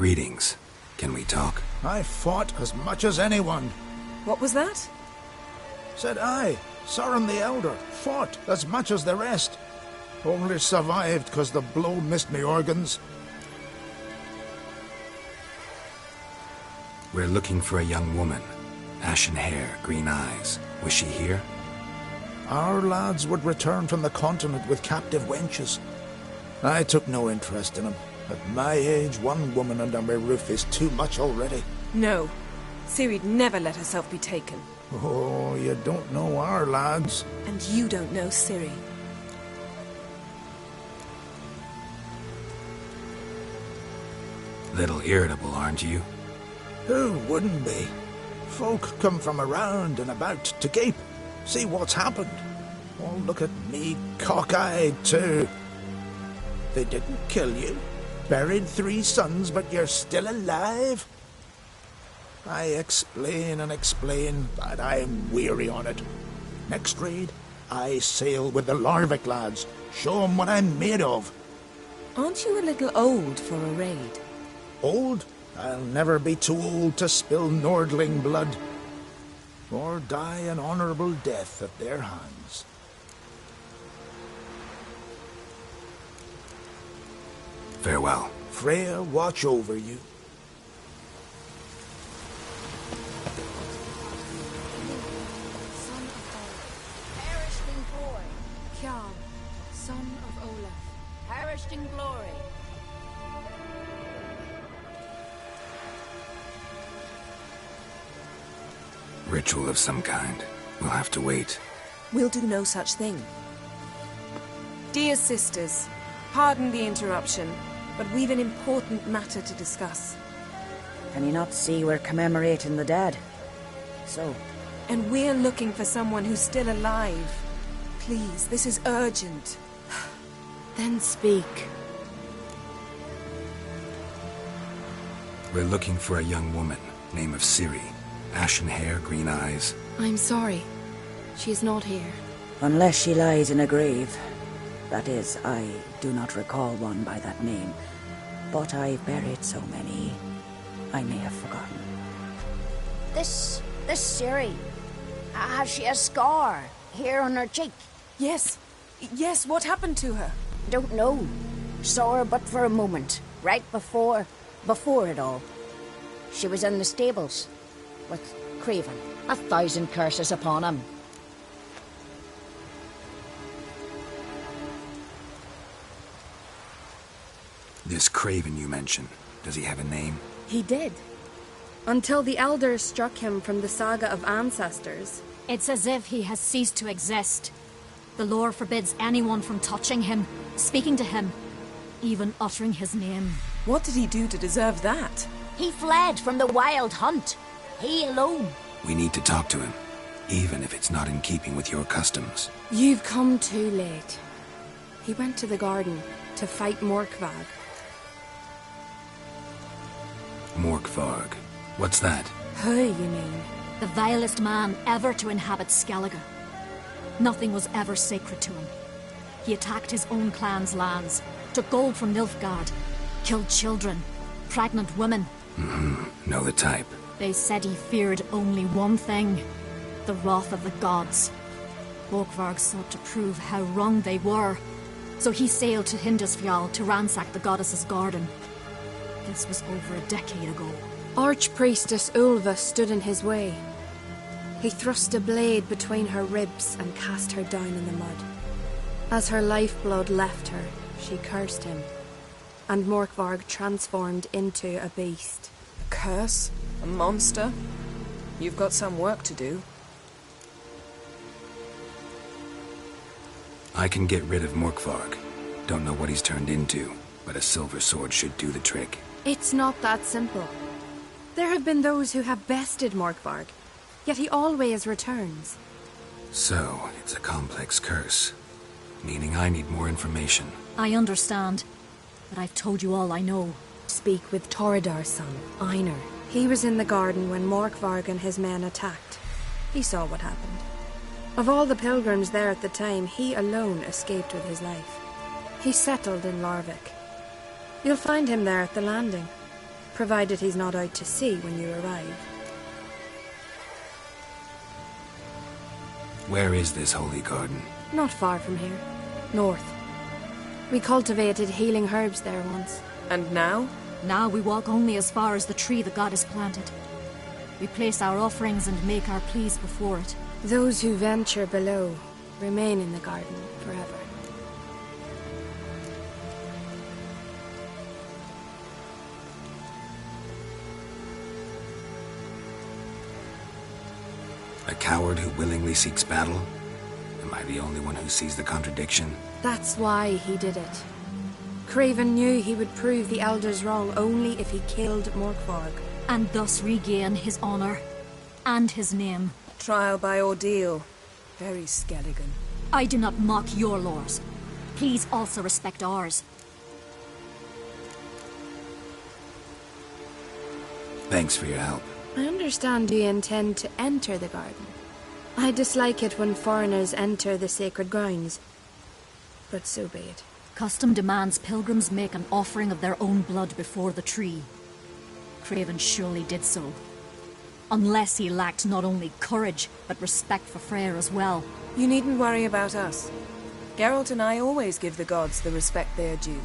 Greetings. Can we talk? I fought as much as anyone. What was that? Said I, Sauron the Elder, fought as much as the rest. Only survived 'cause the blow missed me organs. We're looking for a young woman. Ashen hair, green eyes. Was she here? Our lads would return from the continent with captive wenches. I took no interest in them. At my age, one woman under my roof is too much already. No. Ciri'd never let herself be taken. Oh, you don't know our lads. And you don't know Ciri. Little irritable, aren't you? Who wouldn't be? Folk come from around and about to gape, see what's happened. Oh, look at me, cockeyed too. They didn't kill you. Buried 3 sons, but you're still alive? I explain and explain, but I'm weary on it. Next raid, I sail with the Larvik lads. Show 'em what I'm made of. Aren't you a little old for a raid? Old? I'll never be too old to spill Nordling blood. Or die an honorable death at their hands. Farewell. Freya, watch over you. Son of Olaf, perished in glory. Kjarl, son of Olaf, perished in glory. Ritual of some kind. We'll have to wait. We'll do no such thing. Dear sisters, pardon the interruption, but we've an important matter to discuss. Can you not see we're commemorating the dead? So? And we're looking for someone who's still alive. Please, this is urgent. Then speak. We're looking for a young woman, name of Ciri. Ashen hair, green eyes. I'm sorry. She is not here. Unless she lies in a grave. That is, I do not recall one by that name. But I've buried so many, I may have forgotten. This Ciri, has she a scar here on her cheek? Yes, what happened to her? Don't know. Saw her but for a moment, right before it all. She was in the stables with Craven. 1,000 curses upon him. This Craven you mentioned, does he have a name? He did. Until the elders struck him from the saga of ancestors. It's as if he has ceased to exist. The lore forbids anyone from touching him, speaking to him, even uttering his name. What did he do to deserve that? He fled from the wild hunt. He alone. We need to talk to him, even if it's not in keeping with your customs. You've come too late. He went to the garden to fight Morkvarg. Morkvarg. What's that? Who, you mean? The vilest man ever to inhabit Skellige. Nothing was ever sacred to him. He attacked his own clan's lands, took gold from Nilfgaard, killed children, pregnant women. Know the type. They said he feared only one thing, the wrath of the gods. Morkvarg sought to prove how wrong they were, so he sailed to Hindisfjall to ransack the goddess's garden. This was over a decade ago. Archpriestess Ulva stood in his way. He thrust a blade between her ribs and cast her down in the mud. As her lifeblood left her, she cursed him, and Morkvarg transformed into a beast. A curse? A monster? You've got some work to do. I can get rid of Morkvarg. Don't know what he's turned into, but a silver sword should do the trick. It's not that simple. There have been those who have bested Morkvarg, yet he always returns. So, it's a complex curse, meaning I need more information. I understand, but I've told you all I know. Speak with Torridar's son, Einar. He was in the garden when Morkvarg and his men attacked. He saw what happened. Of all the pilgrims there at the time, he alone escaped with his life. He settled in Larvik. You'll find him there at the landing. provided he's not out to sea when you arrive. Where is this holy garden? Not far from here. North. We cultivated healing herbs there once. And now? Now we walk only as far as the tree the goddess planted. We place our offerings and make our pleas before it. Those who venture below remain in the garden forever. A coward who willingly seeks battle? Am I the only one who sees the contradiction? That's why he did it. Craven knew he would prove the elders wrong only if he killed Morkvarg. And thus regain his honor and his name. Trial by ordeal. Very Skelligan. I do not mock your laws. Please also respect ours. Thanks for your help. I understand you intend to enter the garden. I dislike it when foreigners enter the sacred grounds. But so be it. Custom demands pilgrims make an offering of their own blood before the tree. Craven surely did so. Unless he lacked not only courage, but respect for Freyr as well. You needn't worry about us. Geralt and I always give the gods the respect they are due.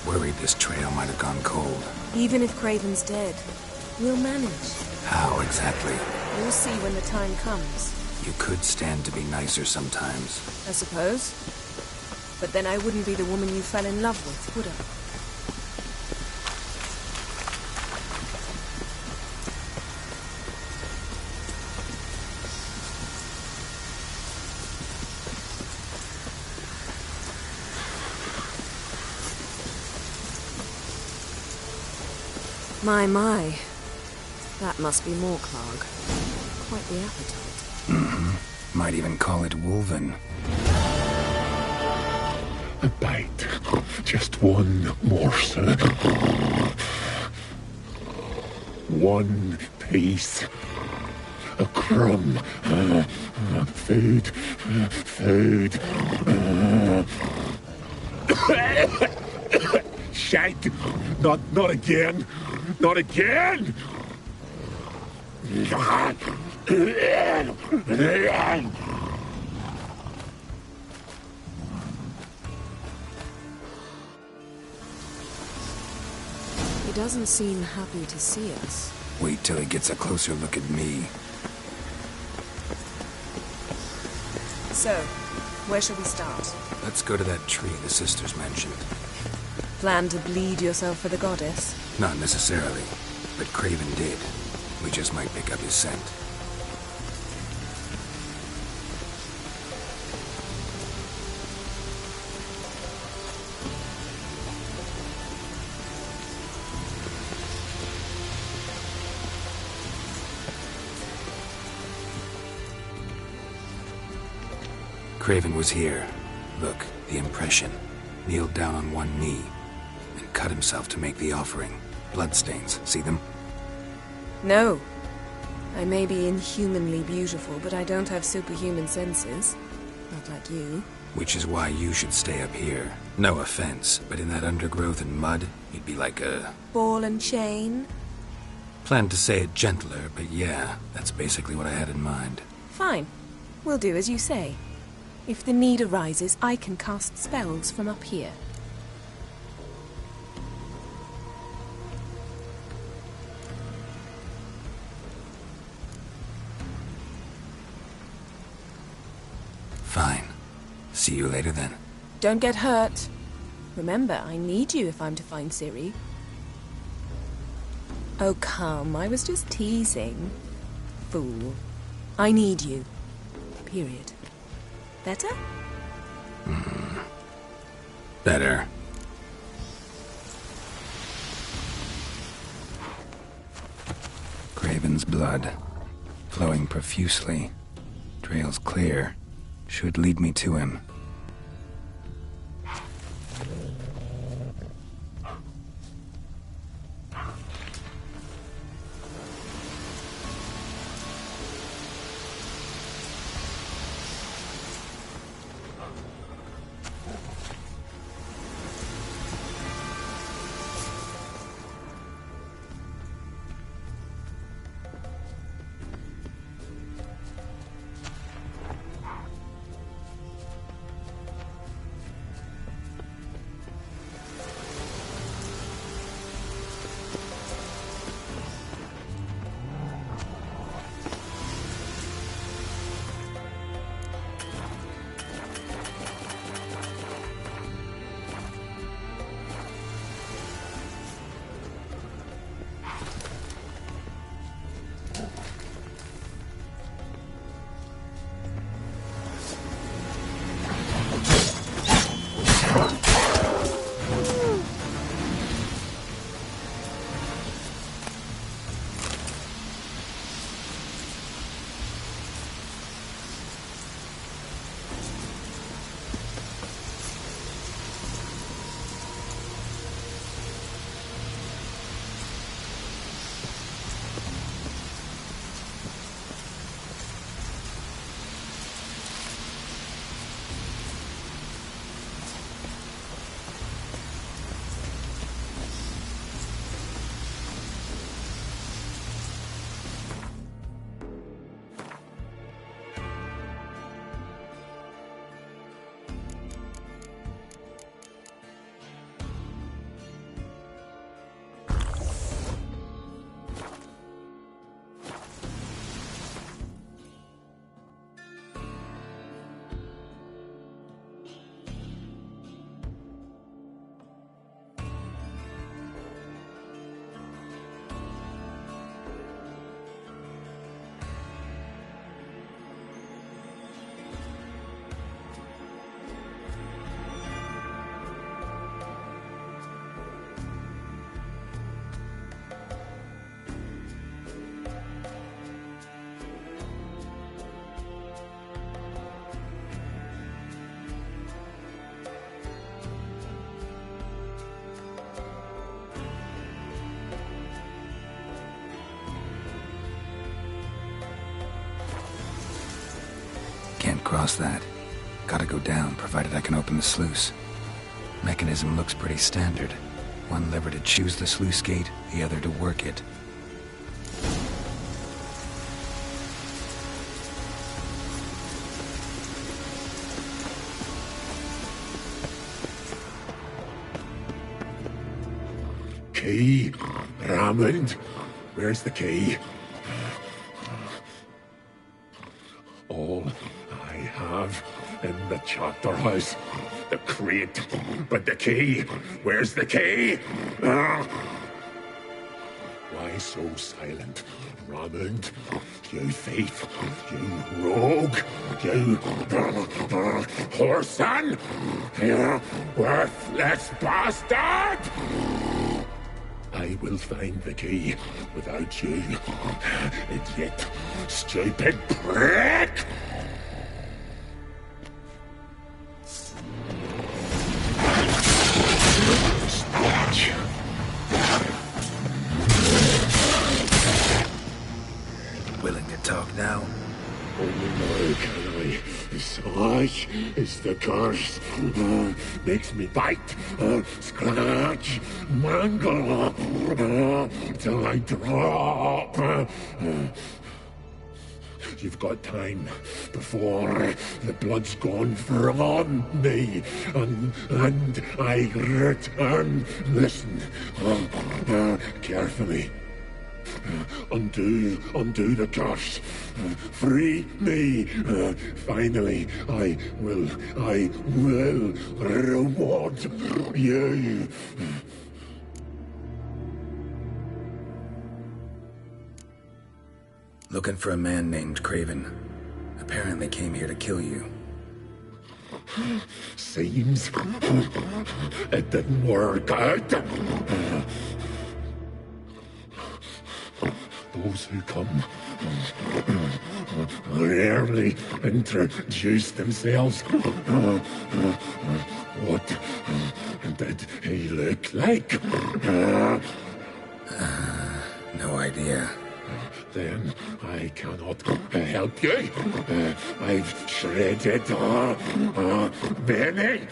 Worried this trail might have gone cold. Even if Craven's dead, we'll manage. How exactly? You'll see when the time comes. You could stand to be nicer sometimes. I suppose. But then I wouldn't be the woman you fell in love with, would I? My. That must be Morkvarg. Quite the appetite. Mm-hmm. Might even call it Wolven. A bite. Just one morsel. One piece. A crumb. Food. Food. Shite. Not again. Not again! He doesn't seem happy to see us. Wait till he gets a closer look at me. So, where shall we start? Let's go to that tree the sisters mentioned. Plan to bleed yourself for the goddess? Not necessarily, but Craven did. We just might pick up his scent. Craven was here. Look, the impression. Kneeled down on one knee and cut himself to make the offering. Bloodstains, see them? No. I may be inhumanly beautiful, but I don't have superhuman senses. Not like you. Which is why you should stay up here. No offense, but in that undergrowth and mud, you'd be like a... ball and chain? Planned to say it gentler, but yeah, that's basically what I had in mind. Fine. We'll do as you say. If the need arises, I can cast spells from up here. Fine. See you later then. Don't get hurt. Remember, I need you if I'm to find Ciri. Oh, come. I was just teasing. Fool. I need you. Period. Better? Better. Craven's blood. Flowing profusely. Trail's clear. Should lead me to him. Can't cross that. Gotta go down, provided I can open the sluice. Mechanism looks pretty standard. One lever to choose the sluice gate, the other to work it. Key, Raymond. Where's the key? All I have in the chapter house, the crate, but the key. Where's the key? Why so silent, Raymond? You thief, you rogue, you whoreson, you worthless bastard! I will find the key without you, idiot, stupid prick! Willing to talk now? Only now can I. Such is the curse. Makes me bite, scratch, mangle, till I drop. You've got time before the blood's gone from me, and I return. Listen, carefully. Undo the curse. Free me. Finally, I will reward you. Looking for a man named Craven. Apparently came here to kill you. Seems it didn't work out. Those who come rarely introduce themselves. What did he look like? No idea. Then I cannot help you. I've shredded many.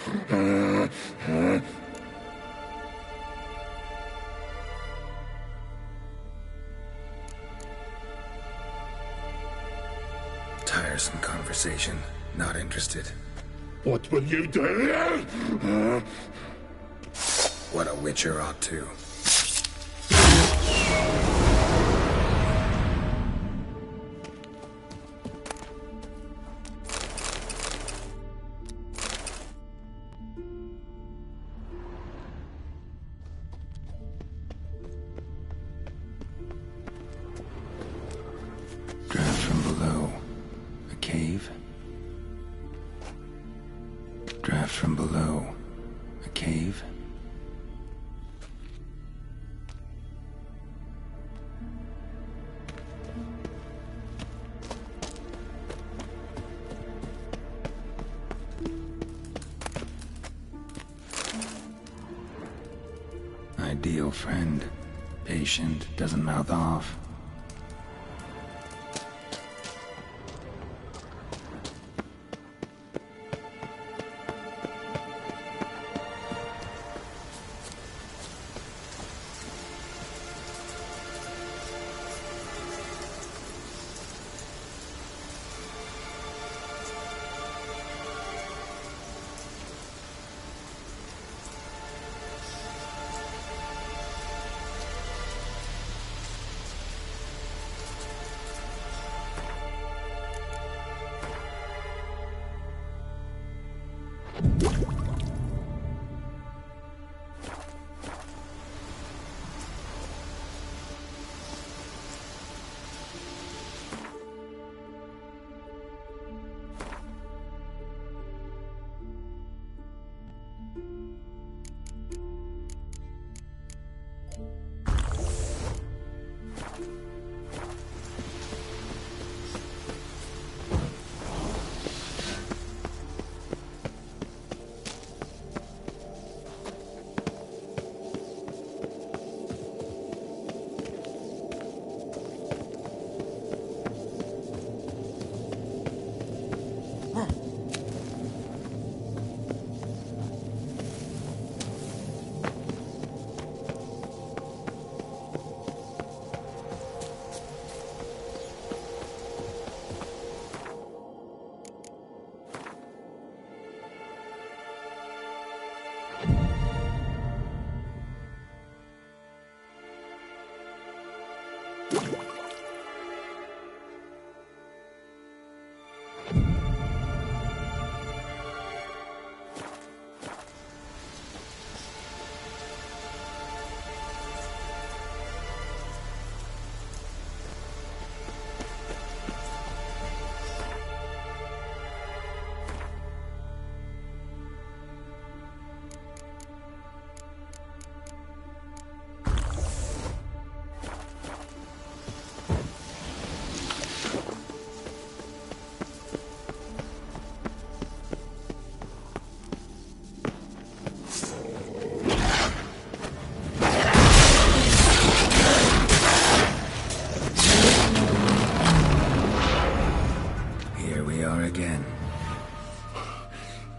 Tiresome conversation. Not interested. What will you do? What a witcher ought to. Draft from below. A cave. Draft from below. A cave? Ideal friend. Patient, doesn't mouth off.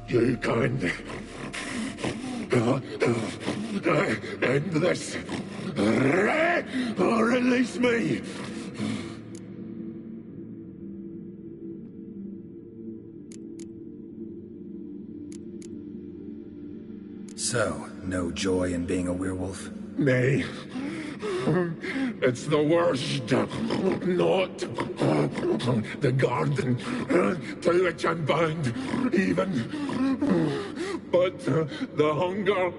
You can't end this. Release me. So, no joy in being a werewolf? Nay. It's the worst. Not the garden to which I'm bound, even. But the hunger.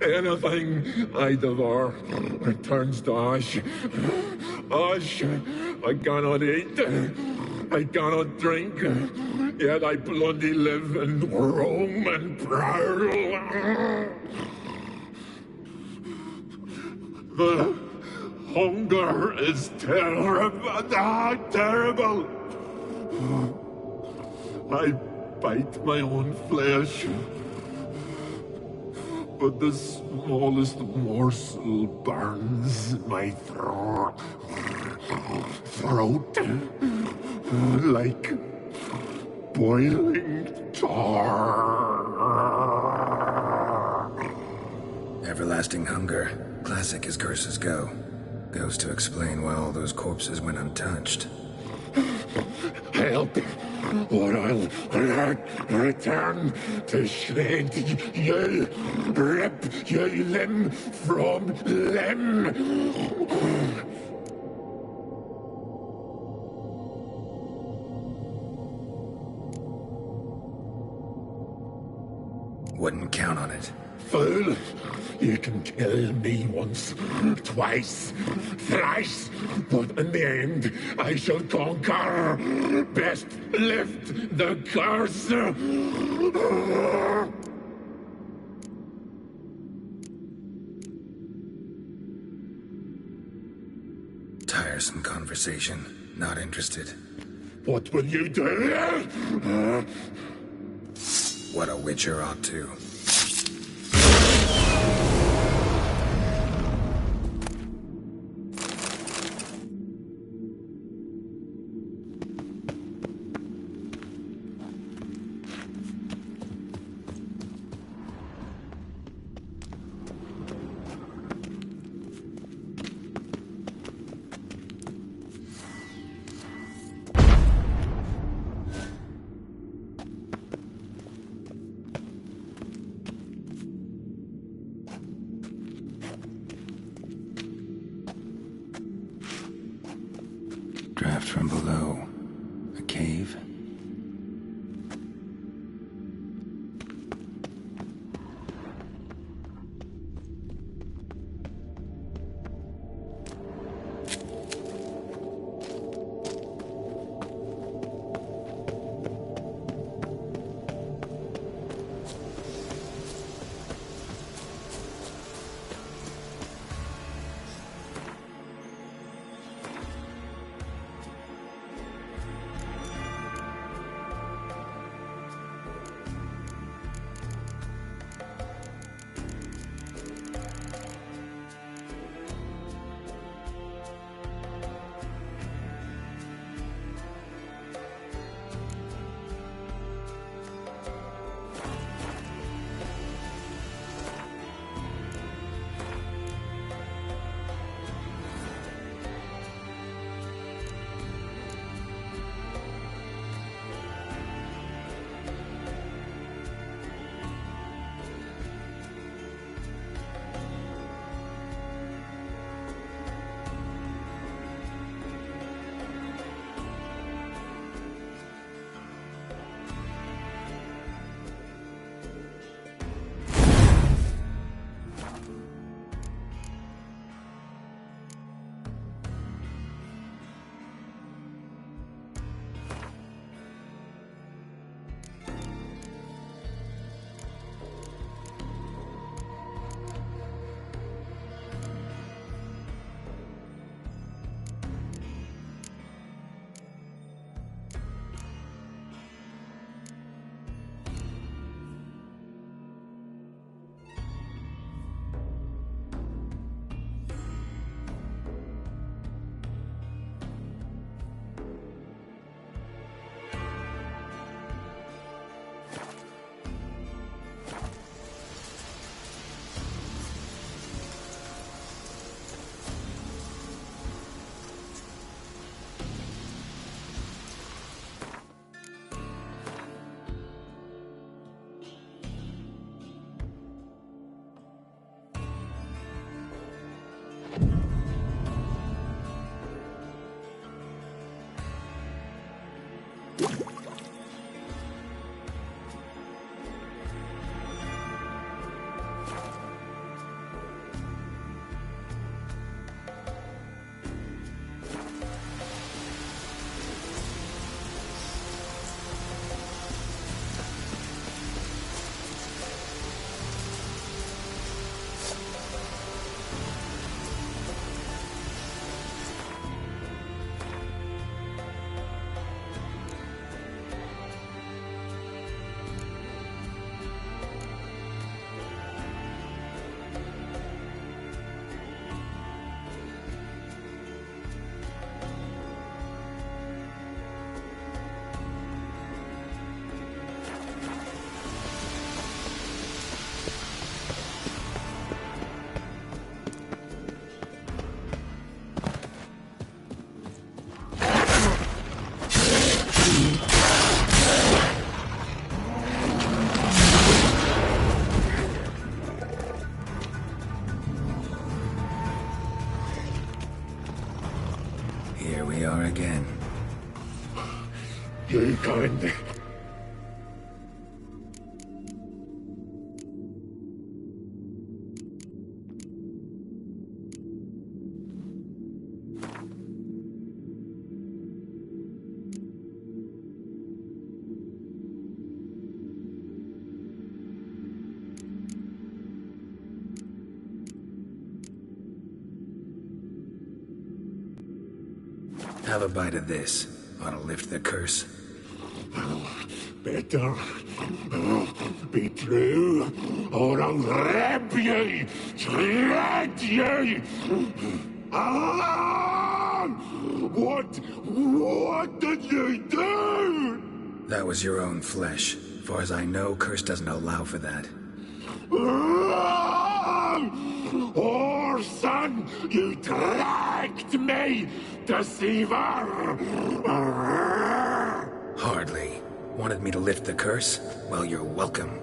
Anything I devour turns to ash. Ash. I cannot eat. I cannot drink. Yet I bloody live and roam and prowl. The hunger is terrible. Terrible. I bite my own flesh. But the smallest morsel burns my throat. Like boiling tar. Everlasting hunger. Classic as curses go. Goes to explain why all those corpses went untouched. Help, or I'll return to shred you, rip you limb from limb. Wouldn't count on it. Fool! You can kill me once, twice, thrice, but in the end, I shall conquer. Best lift the curse! Tiresome conversation. Not interested. What will you do? What a witcher ought to. Draft from below. A cave? Again. You kind. Have a bite of this. Ought to lift the curse. Better be true, or I'll rip ye, shred ye. Ah! What did you do? That was your own flesh. Far as I know, curse doesn't allow for that. Oh, son, you tricked me, deceiver! Hardly. Wanted me to lift the curse? Well, you're welcome.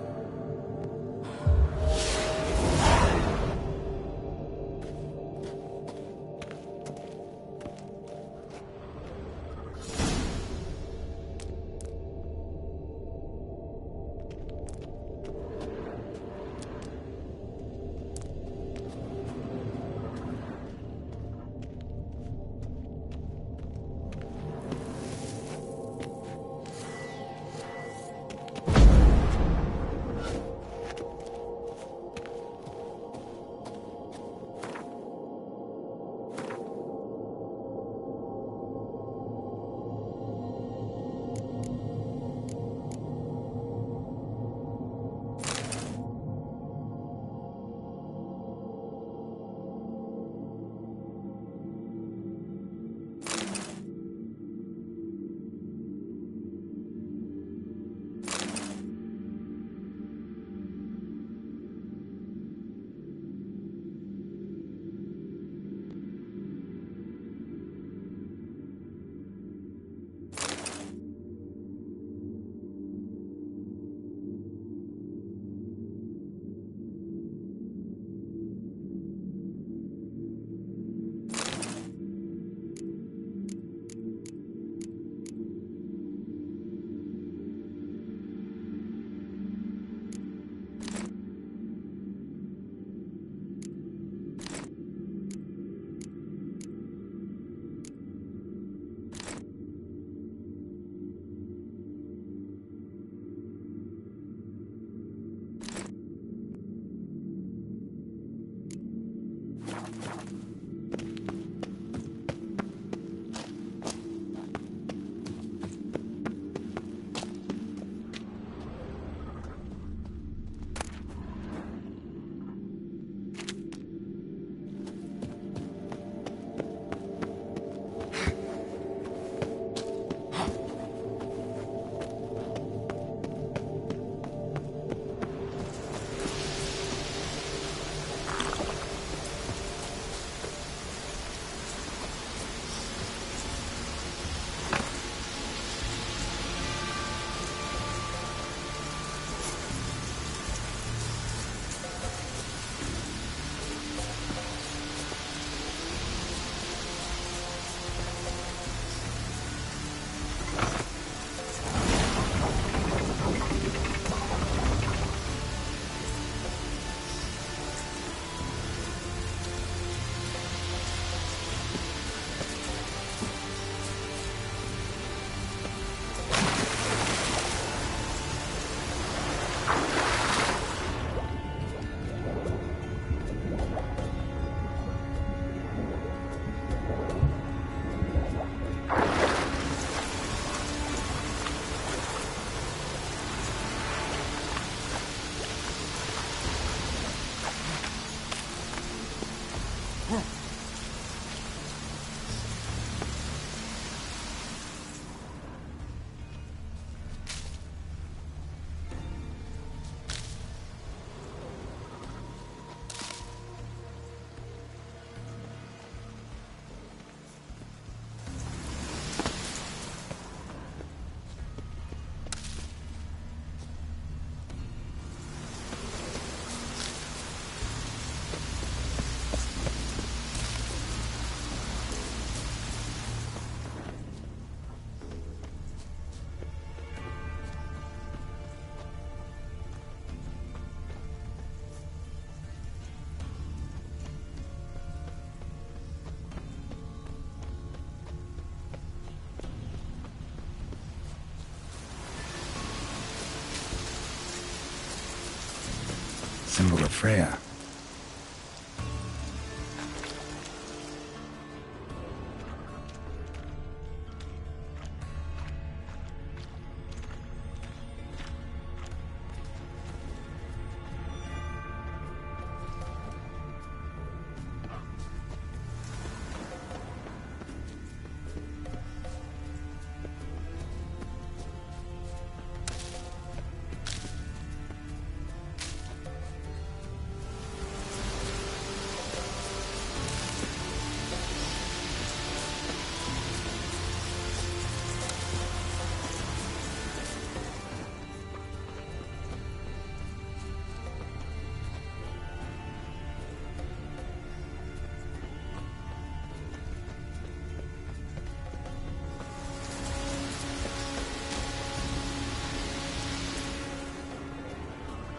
Symbol of Freya.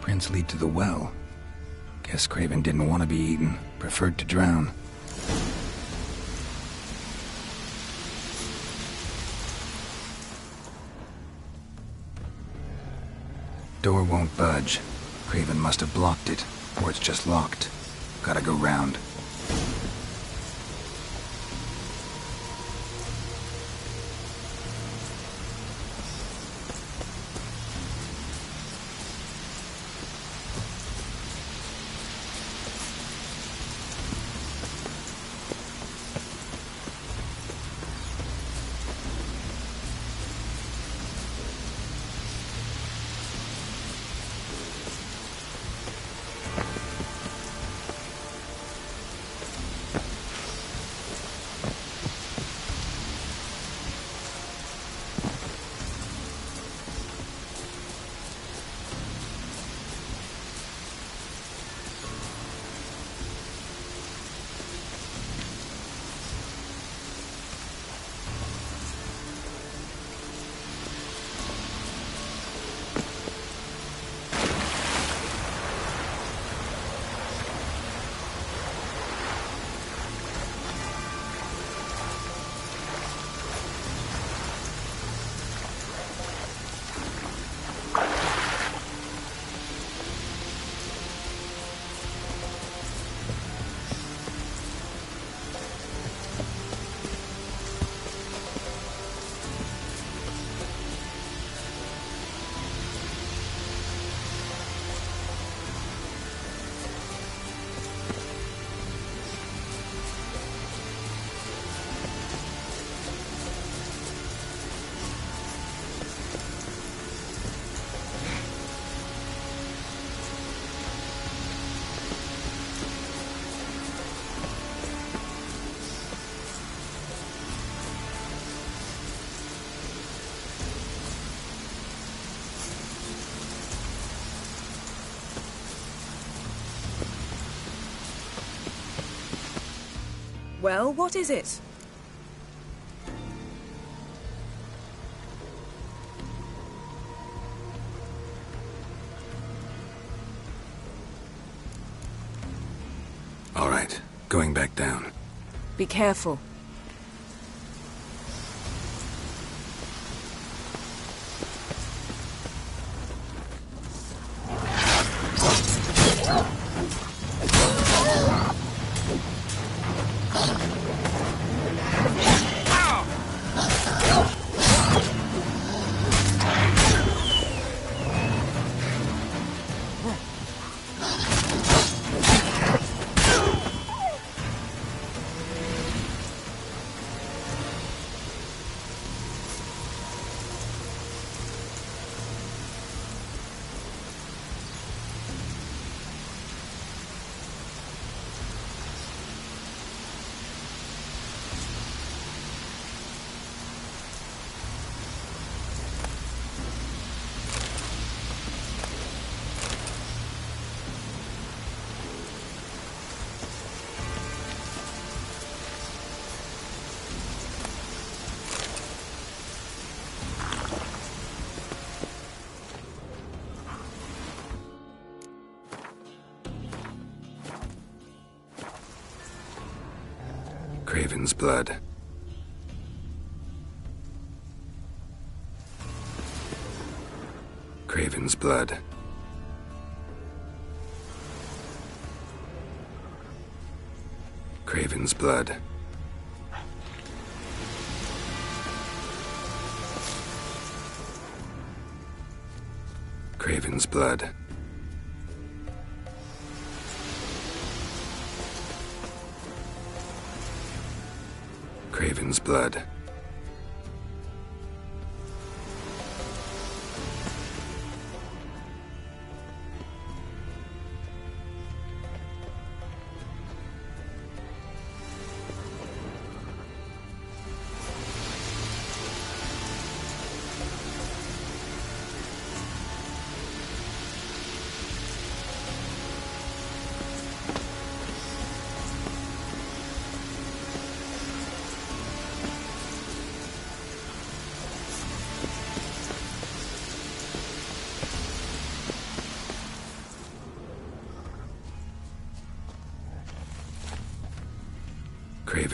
Footprints lead to the well. Guess Craven didn't want to be eaten, preferred to drown. Door won't budge. Craven must have blocked it, or it's just locked. Gotta go round. Well, what is it? All right, going back down. Be careful. Craven's blood. Craven's blood. Craven's blood. Craven's blood. Craven's blood.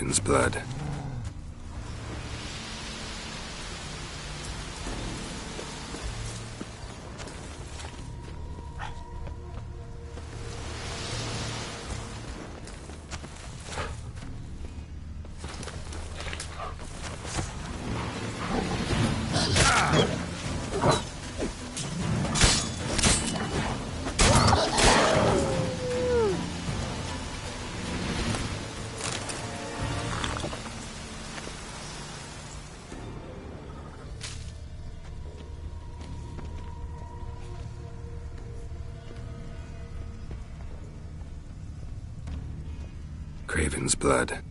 Craven's blood. Craven's blood.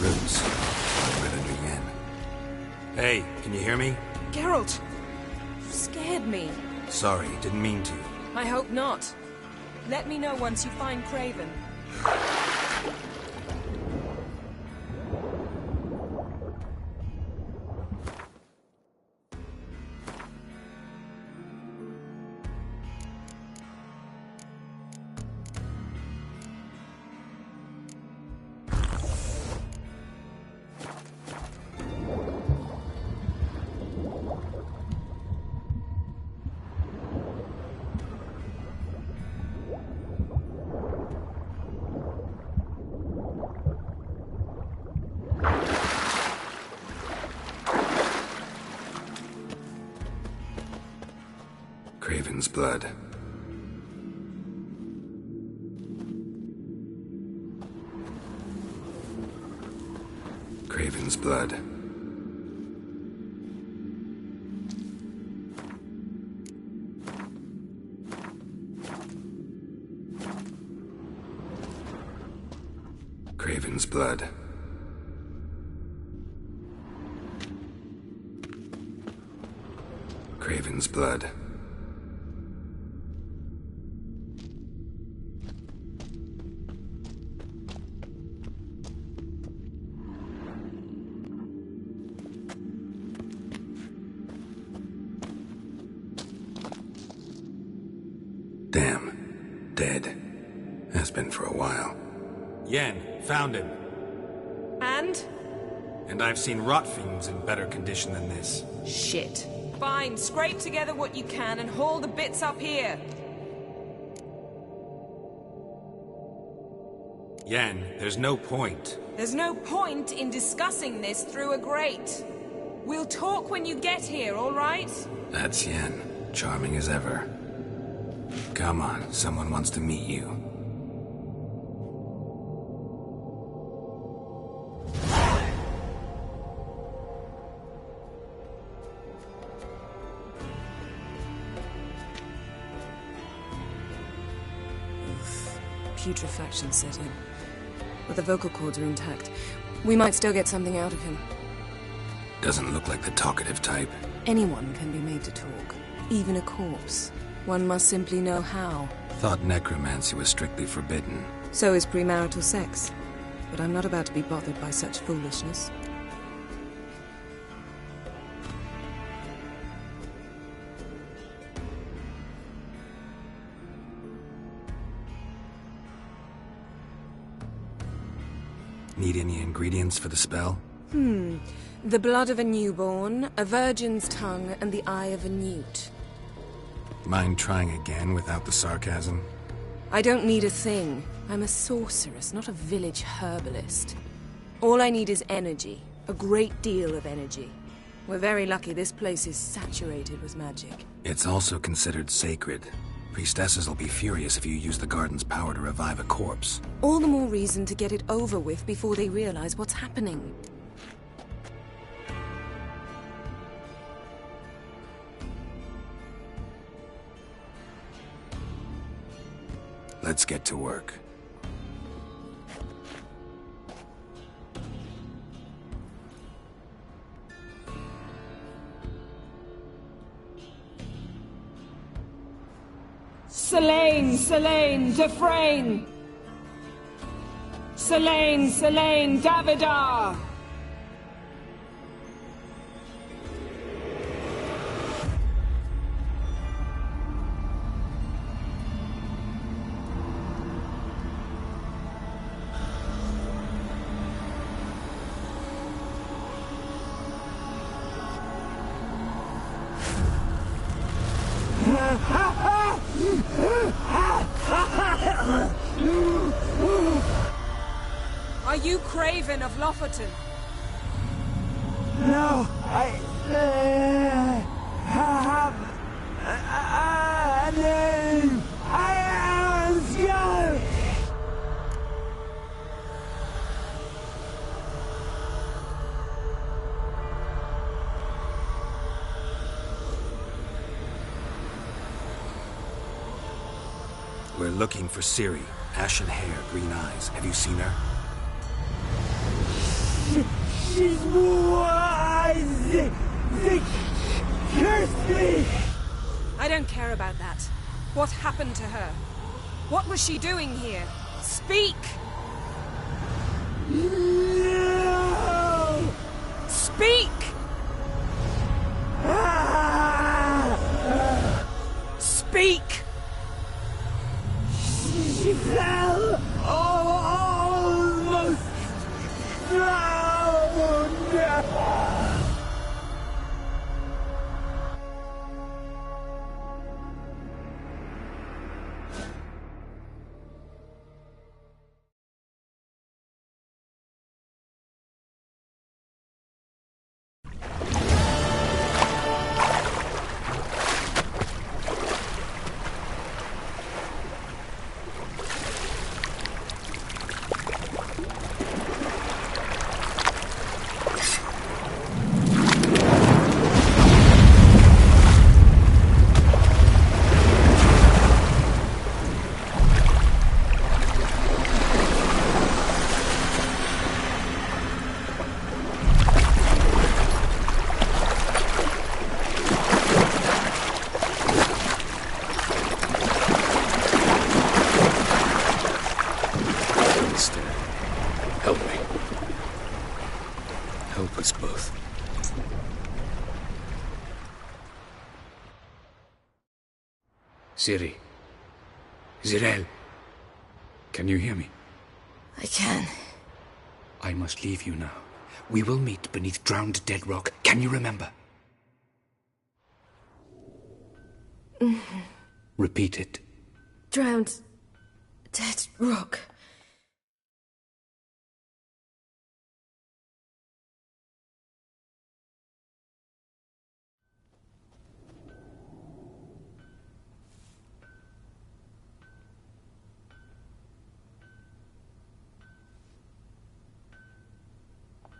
Roots. Right under Yen. Hey, can you hear me? Geralt! You scared me. Sorry, didn't mean to. I hope not. Let me know once you find Craven. Craven's blood. Craven's blood. Craven's blood. Craven's blood. Damn. Dead. Has been for a while. Yen, found him. And? And I've seen rot fiends in better condition than this. Shit. Fine, scrape together what you can and haul the bits up here. Yen, there's no point. There's no point in discussing this through a grate. We'll talk when you get here, all right? That's Yen. Charming as ever. Come on, someone wants to meet you. Putrefaction set in. But the vocal cords are intact. We might still get something out of him. Doesn't look like the talkative type. Anyone can be made to talk. Even a corpse. One must simply know how. Thought necromancy was strictly forbidden. So is premarital sex. But I'm not about to be bothered by such foolishness. Need any ingredients for the spell? The blood of a newborn, a virgin's tongue, and the eye of a newt. Mind trying again without the sarcasm? I don't need a thing. I'm a sorceress, not a village herbalist. All I need is energy. A great deal of energy. We're very lucky this place is saturated with magic. It's also considered sacred. Priestesses will be furious if you use the garden's power to revive a corpse. All the more reason to get it over with before they realize what's happening. Let's get to work. Selene, Selene, Defrain! Selene, Selene, Davidar! Are you Craven of Lofoten? No, I have a name. I am Skull. We're looking for Ciri. Ashen hair, green eyes. Have you seen her? She's wise. They cursed me. I don't care about that. What happened to her? What was she doing here? Speak! No. Speak! Speak! She fell almost drowned. Help me. Help us both. Ciri. Zirel. Can you hear me? I can. I must leave you now. We will meet beneath drowned dead rock. Can you remember? Repeat it. Drowned. Dead rock.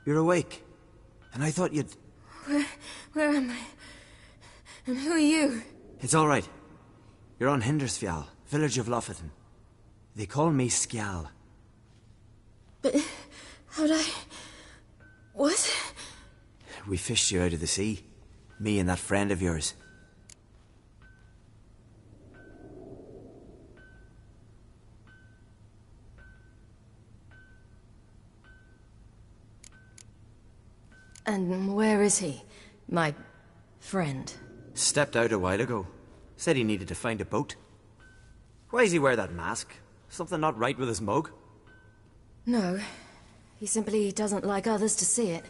You're awake. And I thought you'd... Where am I? And who are you? It's all right. You're on Hindersfjall, village of Lofoten. They call me Skjal. But how'd I... What? We fished you out of the sea. Me and that friend of yours. And where is he? My friend. Stepped out a while ago. Said he needed to find a boat. Why does he wear that mask? Something not right with his mug? No. He simply doesn't like others to see it.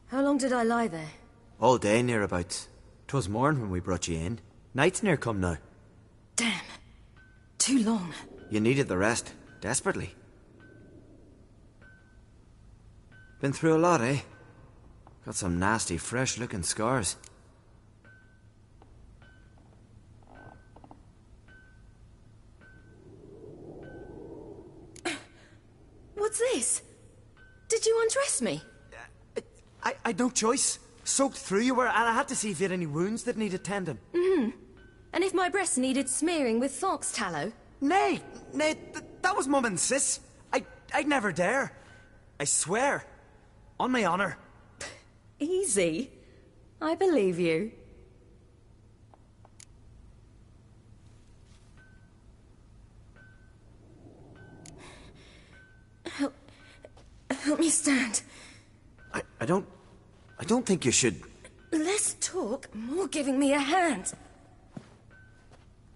How long did I lie there? All day, nearabouts. 'Twas morn when we brought you in. Night's near come now. Damn. Too long. You needed the rest, desperately. Been through a lot, eh? Got some nasty, fresh-looking scars. What's this? Did you undress me? I'd no choice. Soaked through you were, and I had to see if you had any wounds that needed tending. And if my breasts needed smearing with fox tallow? Nay, that was Mum and Sis. I'd never dare. I swear. On my honor. Easy. I believe you. Help me stand. I don't think you should. Less talk, more giving me a hand.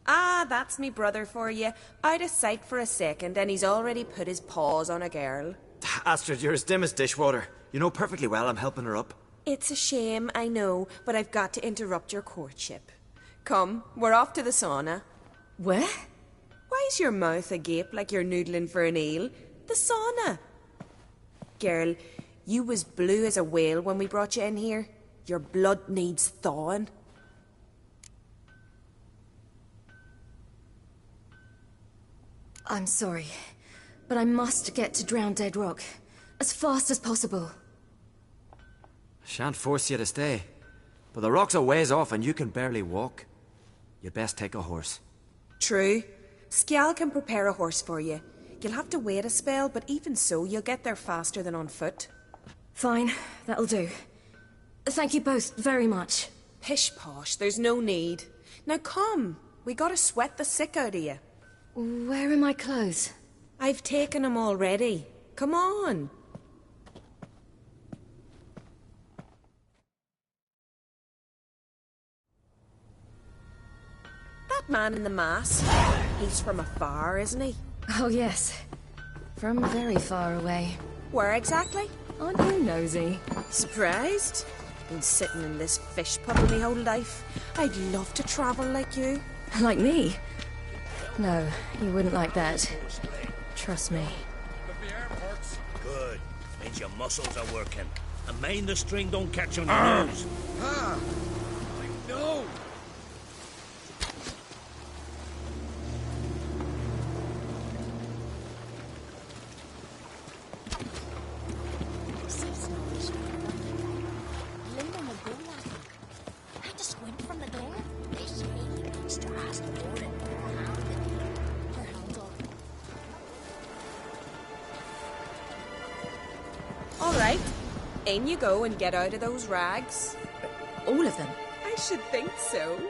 Ah, that's me brother for you. Out of sight for a second, and he's already put his paws on a girl. Astrid, you're as dim as dishwater. You know perfectly well I'm helping her up. It's a shame, I know, but I've got to interrupt your courtship. Come, we're off to the sauna. Where? Why's your mouth agape like you're noodling for an eel? The sauna. Girl, you was blue as a whale when we brought you in here. Your blood needs thawing. I'm sorry, but I must get to Drowned Dead Rock as fast as possible. Shan't force you to stay, but the rock's a ways off and you can barely walk. You'd best take a horse. True. Skjal can prepare a horse for you. You'll have to wait a spell, but even so, you'll get there faster than on foot. Fine, that'll do. Thank you both very much. Pish-posh, there's no need. Now come, we gotta sweat the sick out of you. Where are my clothes? I've taken them already. Come on. That man in the mask, he's from afar, isn't he? Oh yes, from very far away. Where exactly? Aren't you nosy? Surprised? Been sitting in this fish puddle me whole life. I'd love to travel like you. Like me? No, you wouldn't like that. Trust me. Good. Means your muscles are working. And mind the string don't catch on your nose. Ah! I know! In you go and get out of those rags. All of them? I should think so.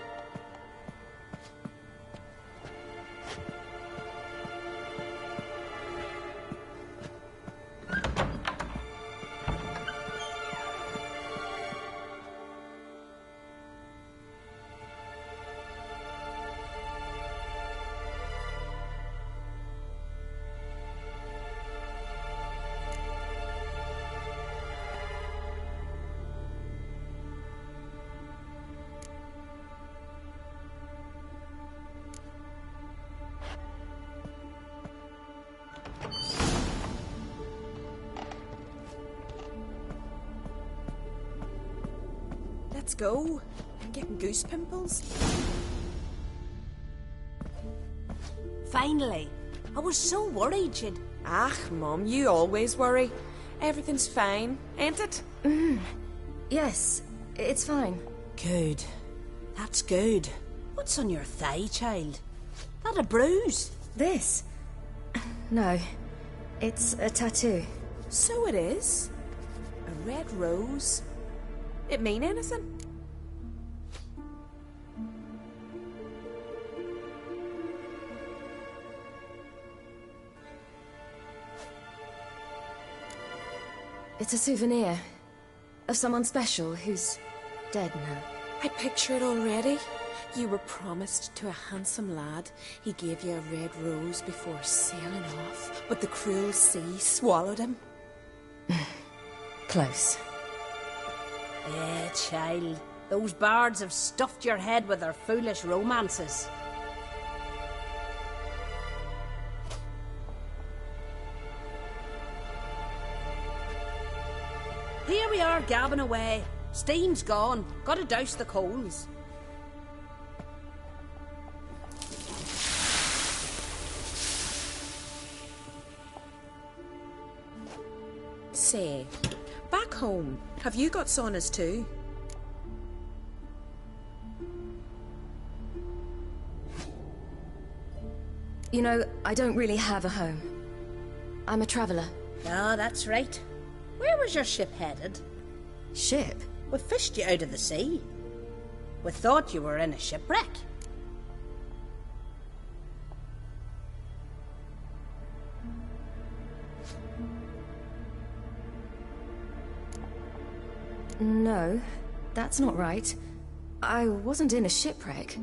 Let's go. I'm getting goose pimples. Finally. I was so worried you'd... Ah, Mum, you always worry. Everything's fine, ain't it? Yes, it's fine. Good. That's good. What's on your thigh, child? That a bruise? This? No, it's a tattoo. So it is. A red rose. It mean anything? It's a souvenir of someone special who's dead now. I picture it already. You were promised to a handsome lad. He gave you a red rose before sailing off, but the cruel sea swallowed him. Close. Child. Those bards have stuffed your head with their foolish romances. Here we are, gabbing away. Steam's gone. Gotta douse the coals. Say, back home, have you got saunas too? You know, I don't really have a home. I'm a traveller. Ah, that's right. Where was your ship headed? Ship? We fished you out of the sea. We thought you were in a shipwreck. No, that's not right. I wasn't in a shipwreck.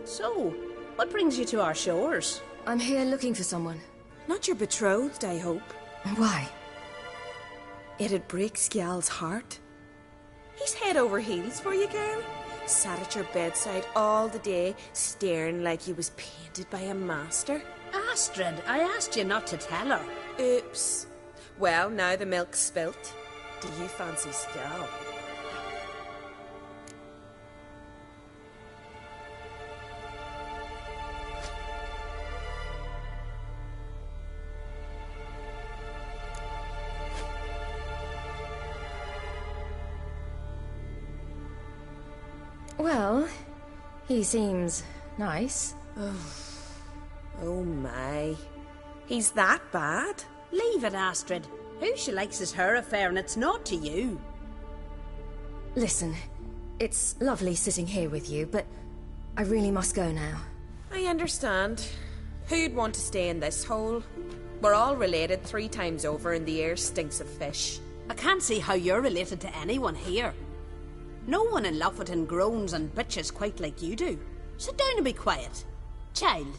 So, what brings you to our shores? I'm here looking for someone. Not your betrothed, I hope. Why? It'd break Skjal's heart. He's head over heels for you, girl. Sat at your bedside all the day, staring like he was painted by a master. Astrid, I asked you not to tell her. Oops. Well, now the milk's spilt. Do you fancy Skjal? Well, he seems nice. Oh my. He's that bad? Leave it, Astrid. Who she likes is her affair, and it's not to you. Listen, it's lovely sitting here with you, but I really must go now. I understand. Who'd want to stay in this hole? We're all related 3 times over, and the air stinks of fish. I can't see how you're related to anyone here. No one in Lofoten groans and bitches quite like you do. Sit down and be quiet. Child,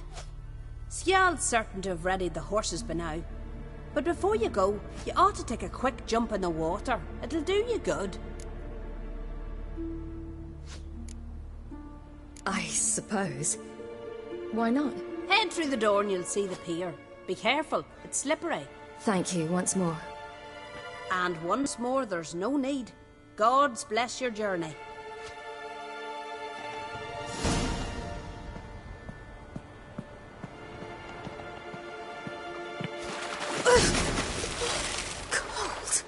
Skjal's certain to have readied the horses by now. But before you go, you ought to take a quick jump in the water. It'll do you good. I suppose. Why not? Head through the door and you'll see the pier. Be careful, it's slippery. Thank you once more. And once more, there's no need. God's bless your journey. Cold.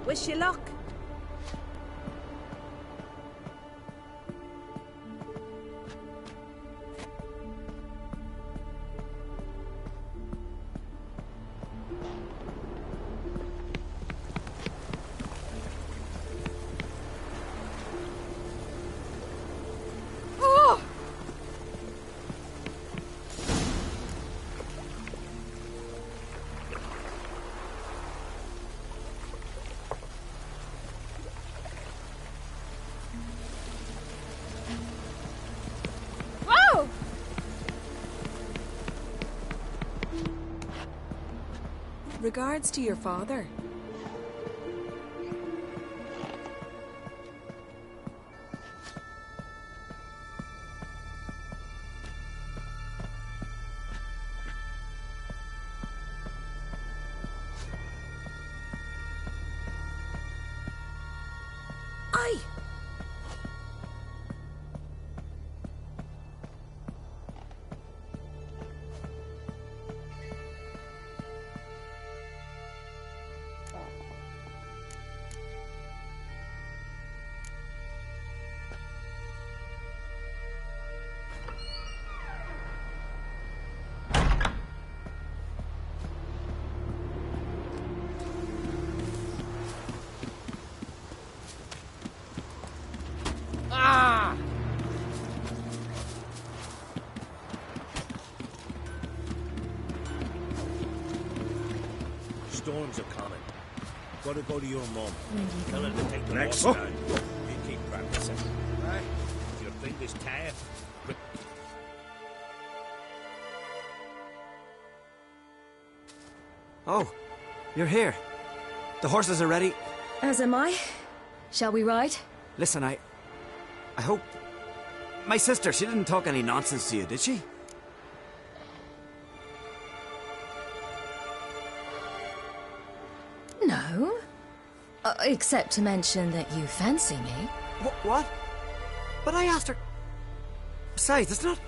Wish you luck. Regards to your father. Gotta go to your mom. Tell her to take the Next. horse down. You keep practicing. Right? If you think this tired, but Oh, you're here. The horses are ready. As am I. Shall we ride? Listen, I hope... My sister, she didn't talk any nonsense to you, did she? No. Except to mention that you fancy me. What? But I asked her... Besides, it's not...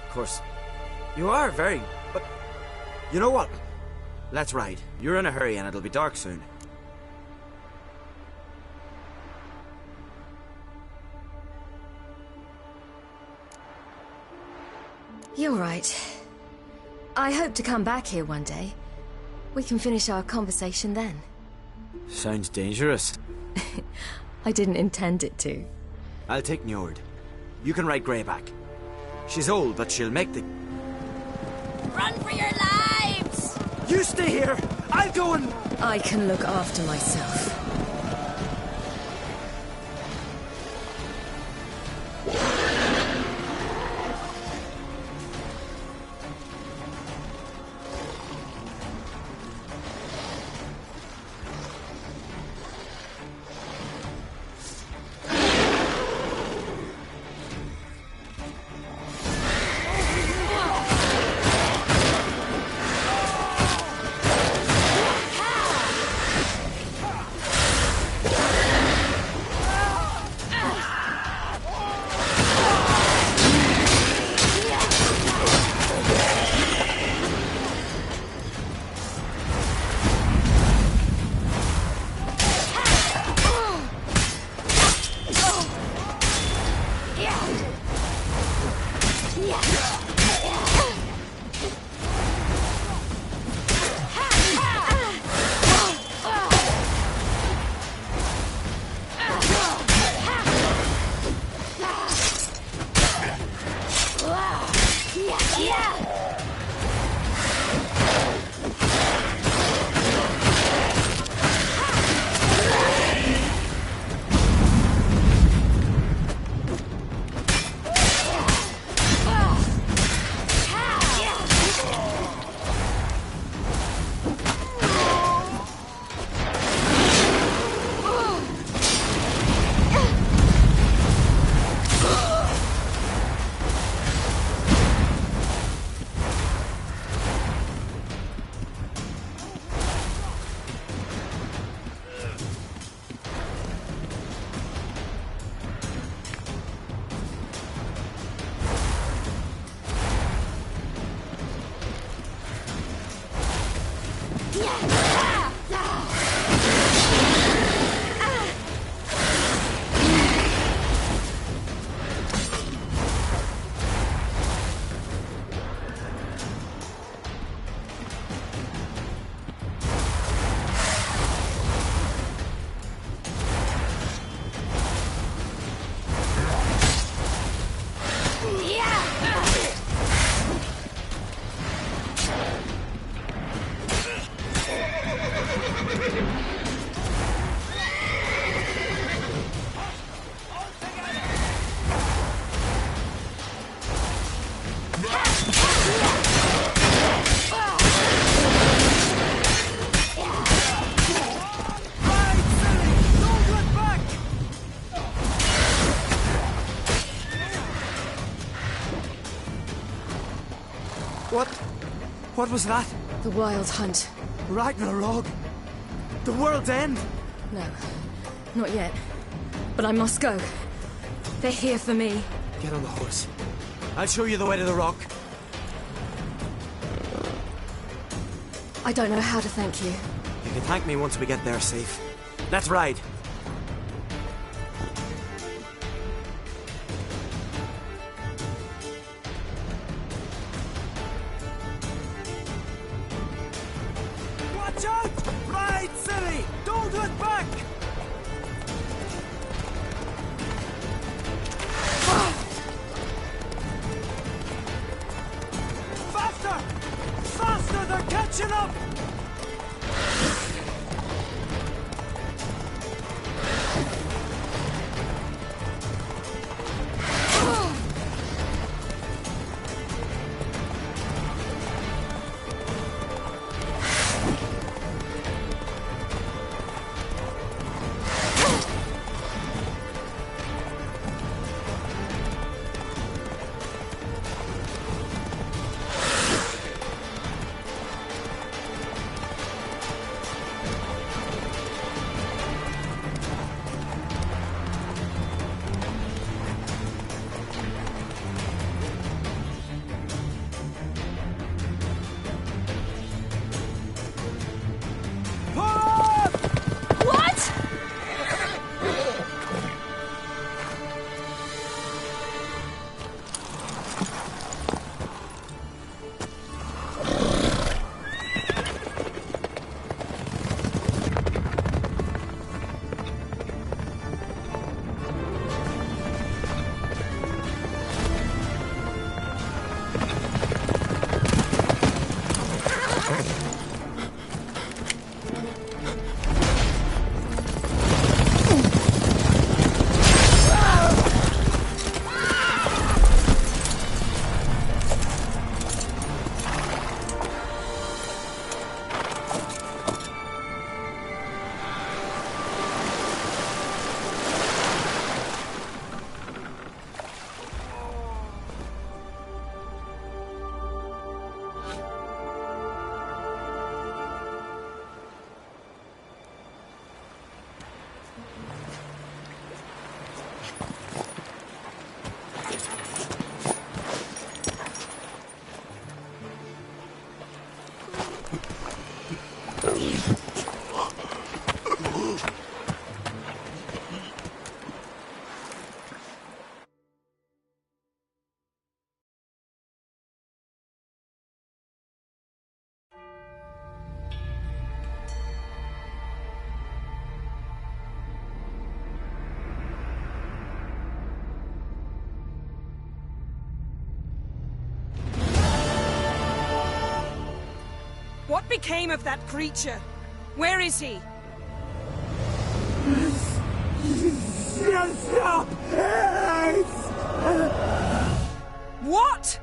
Of course, you are very... But... You know what? Let's ride. You're in a hurry and it'll be dark soon. You're right. I hope to come back here one day. We can finish our conversation then. Sounds dangerous. I didn't intend it to. I'll take Njord. You can ride Greyback. She's old, but she'll make the... Run for your lives! You stay here! I'll go and... I can look after myself. What was that? The Wild Hunt. Ragnarok? The world's end? No, not yet. But I must go. They're here for me. Get on the horse. I'll show you the way to the rock. I don't know how to thank you. You can thank me once we get there safe. Let's ride. Watch out! Ride, silly! Don't look back! Faster! Faster! They're catching up! became of that creature? Where is he? Stop! What?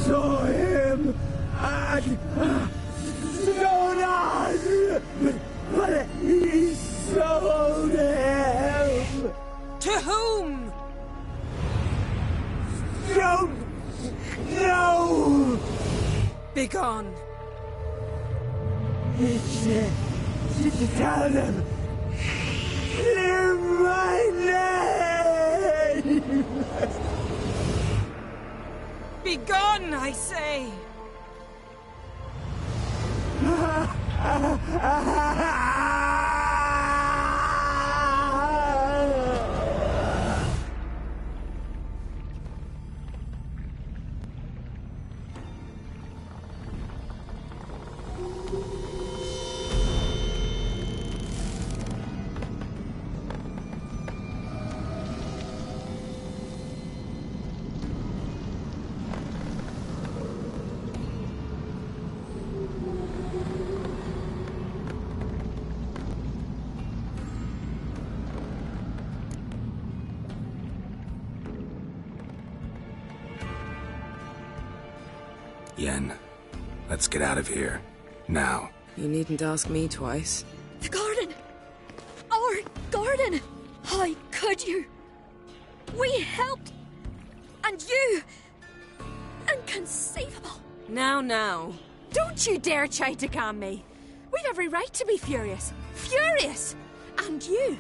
Saw him at Stoner, but he sold him. To whom? Don't know. Begone. Tell them. Clear my name. Begone, I say! Yen, let's get out of here. Now. You needn't ask me twice. The garden! Our garden! How could you? We helped! And you! Inconceivable! Now. Don't you dare try to calm me! We've every right to be furious! Furious! And you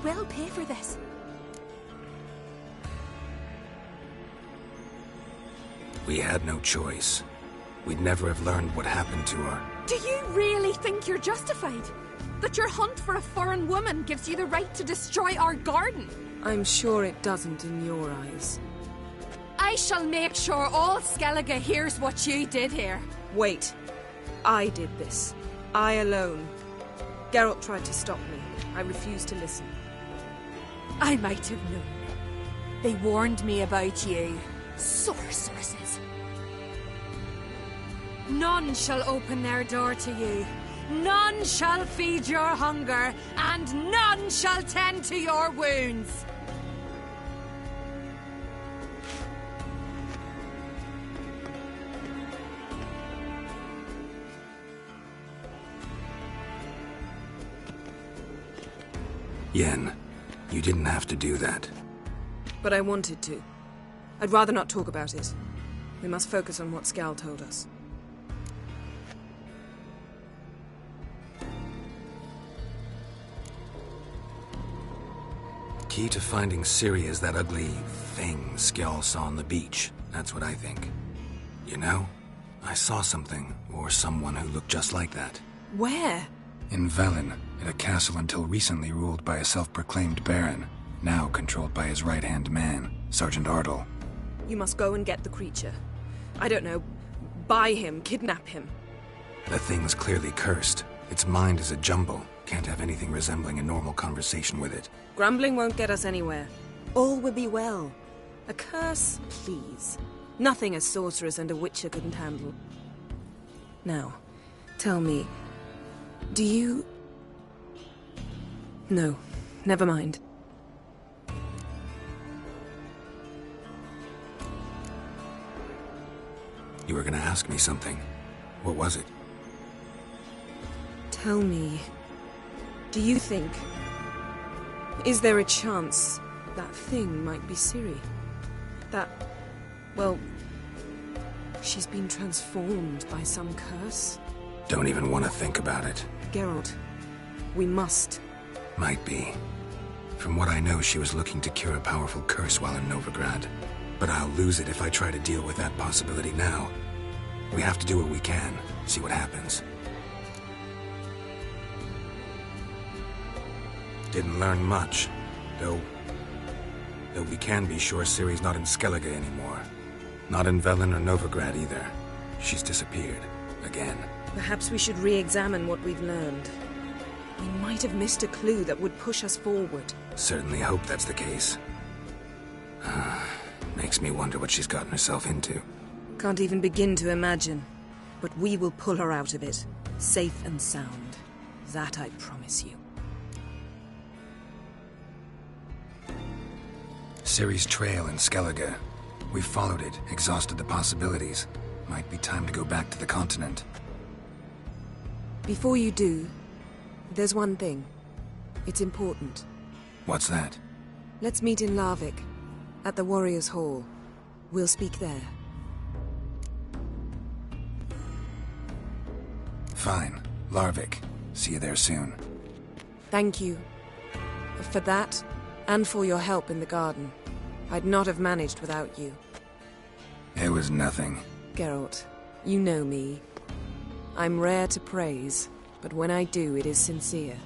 will pay for this. We had no choice. We'd never have learned what happened to her. Do you really think you're justified? That your hunt for a foreign woman gives you the right to destroy our garden? I'm sure it doesn't in your eyes. I shall make sure all Skellige hears what you did here. Wait. I did this. I alone. Geralt tried to stop me. I refused to listen. I might have known. They warned me about you. Sorceresses. None shall open their door to you. None shall feed your hunger, and none shall tend to your wounds. Yen, you didn't have to do that. But I wanted to. I'd rather not talk about it. We must focus on what Skal told us. Key to finding Ciri is that ugly thing Skjall saw on the beach. That's what I think. You know, I saw something, or someone who looked just like that. Where? In Velen, in a castle until recently ruled by a self-proclaimed baron, now controlled by his right-hand man, Sergeant Ardle. You must go and get the creature. I don't know, buy him, kidnap him. The thing's clearly cursed. Its mind is a jumble. Can't have anything resembling a normal conversation with it. Grumbling won't get us anywhere. All will be well. A curse, please. Nothing a sorceress and a witcher couldn't handle. Now, tell me, do you... No, never mind. You were gonna ask me something. What was it? Tell me, do you think... Is there a chance that thing might be Ciri? That... well... she's been transformed by some curse? Don't even want to think about it. Geralt, we must. Might be. From what I know, she was looking to cure a powerful curse while in Novigrad. But I'll lose it if I try to deal with that possibility now. We have to do what we can, see what happens. Didn't learn much, though we can be sure Ciri's not in Skellige anymore. Not in Velen or Novigrad either. She's disappeared. Again. Perhaps we should re-examine what we've learned. We might have missed a clue that would push us forward. Certainly hope that's the case. Makes me wonder what she's gotten herself into. Can't even begin to imagine. But we will pull her out of it, safe and sound. That I promise you. Ciri's trail in Skellige. We followed it, exhausted the possibilities. Might be time to go back to the continent. Before you do, there's one thing. It's important. What's that? Let's meet in Larvik, at the Warriors' Hall. We'll speak there. Fine. Larvik. See you there soon. Thank you. For that, and for your help in the garden. I'd not have managed without you. It was nothing. Geralt, you know me. I'm rare to praise, but when I do, it is sincere.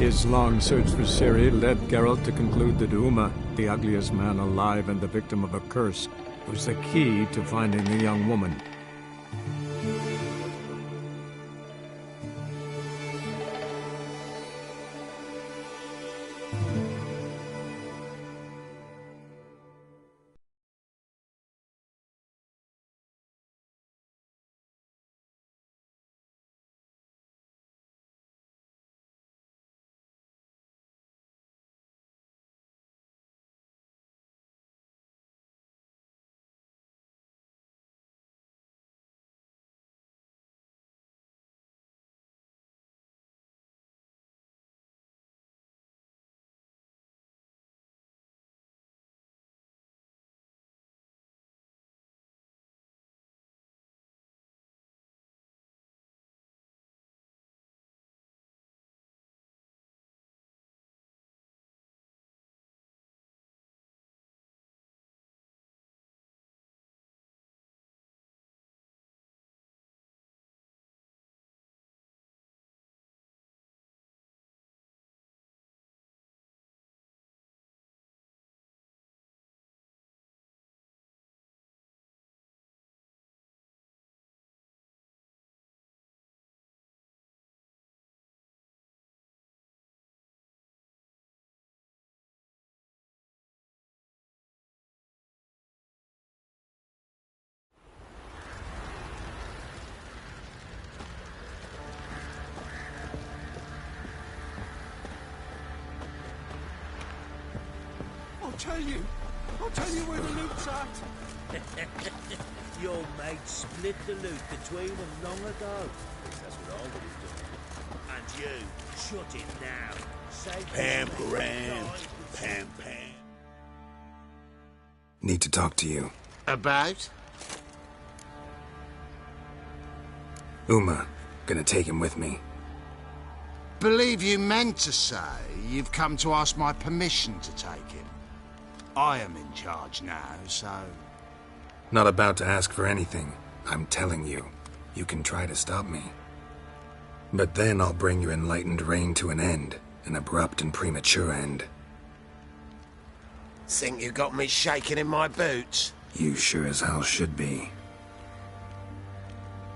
His long search for Ciri led Geralt to conclude that Uma, the ugliest man alive and the victim of a curse, was the key to finding the young woman. tell you where the loot's at. Your mate split the loot between them long ago. That's what I would have done. And you, shut it now. Pam. Need to talk to you. About? Uma. Gonna take him with me. Believe you meant to say you've come to ask my permission to take him. I am in charge now, so... Not about to ask for anything. I'm telling you. You can try to stop me. But then I'll bring your enlightened reign to an end. An abrupt and premature end. Think you got me shaking in my boots? You sure as hell should be.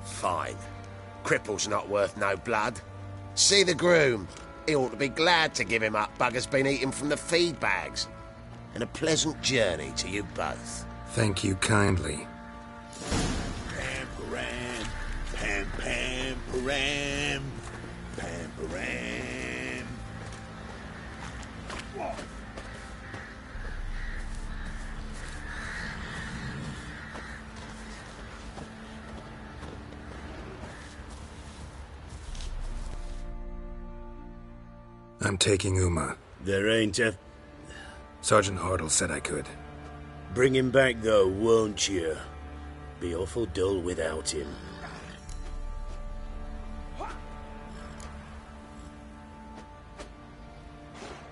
Fine. Cripple's not worth no blood. See the groom. He ought to be glad to give him up. Bugger's been eating from the feed bags. And a pleasant journey to you both. Thank you kindly. Pam. I'm taking Uma. There ain't a... Sergeant Hartle said I could. Bring him back, though, won't you? Be awful dull without him.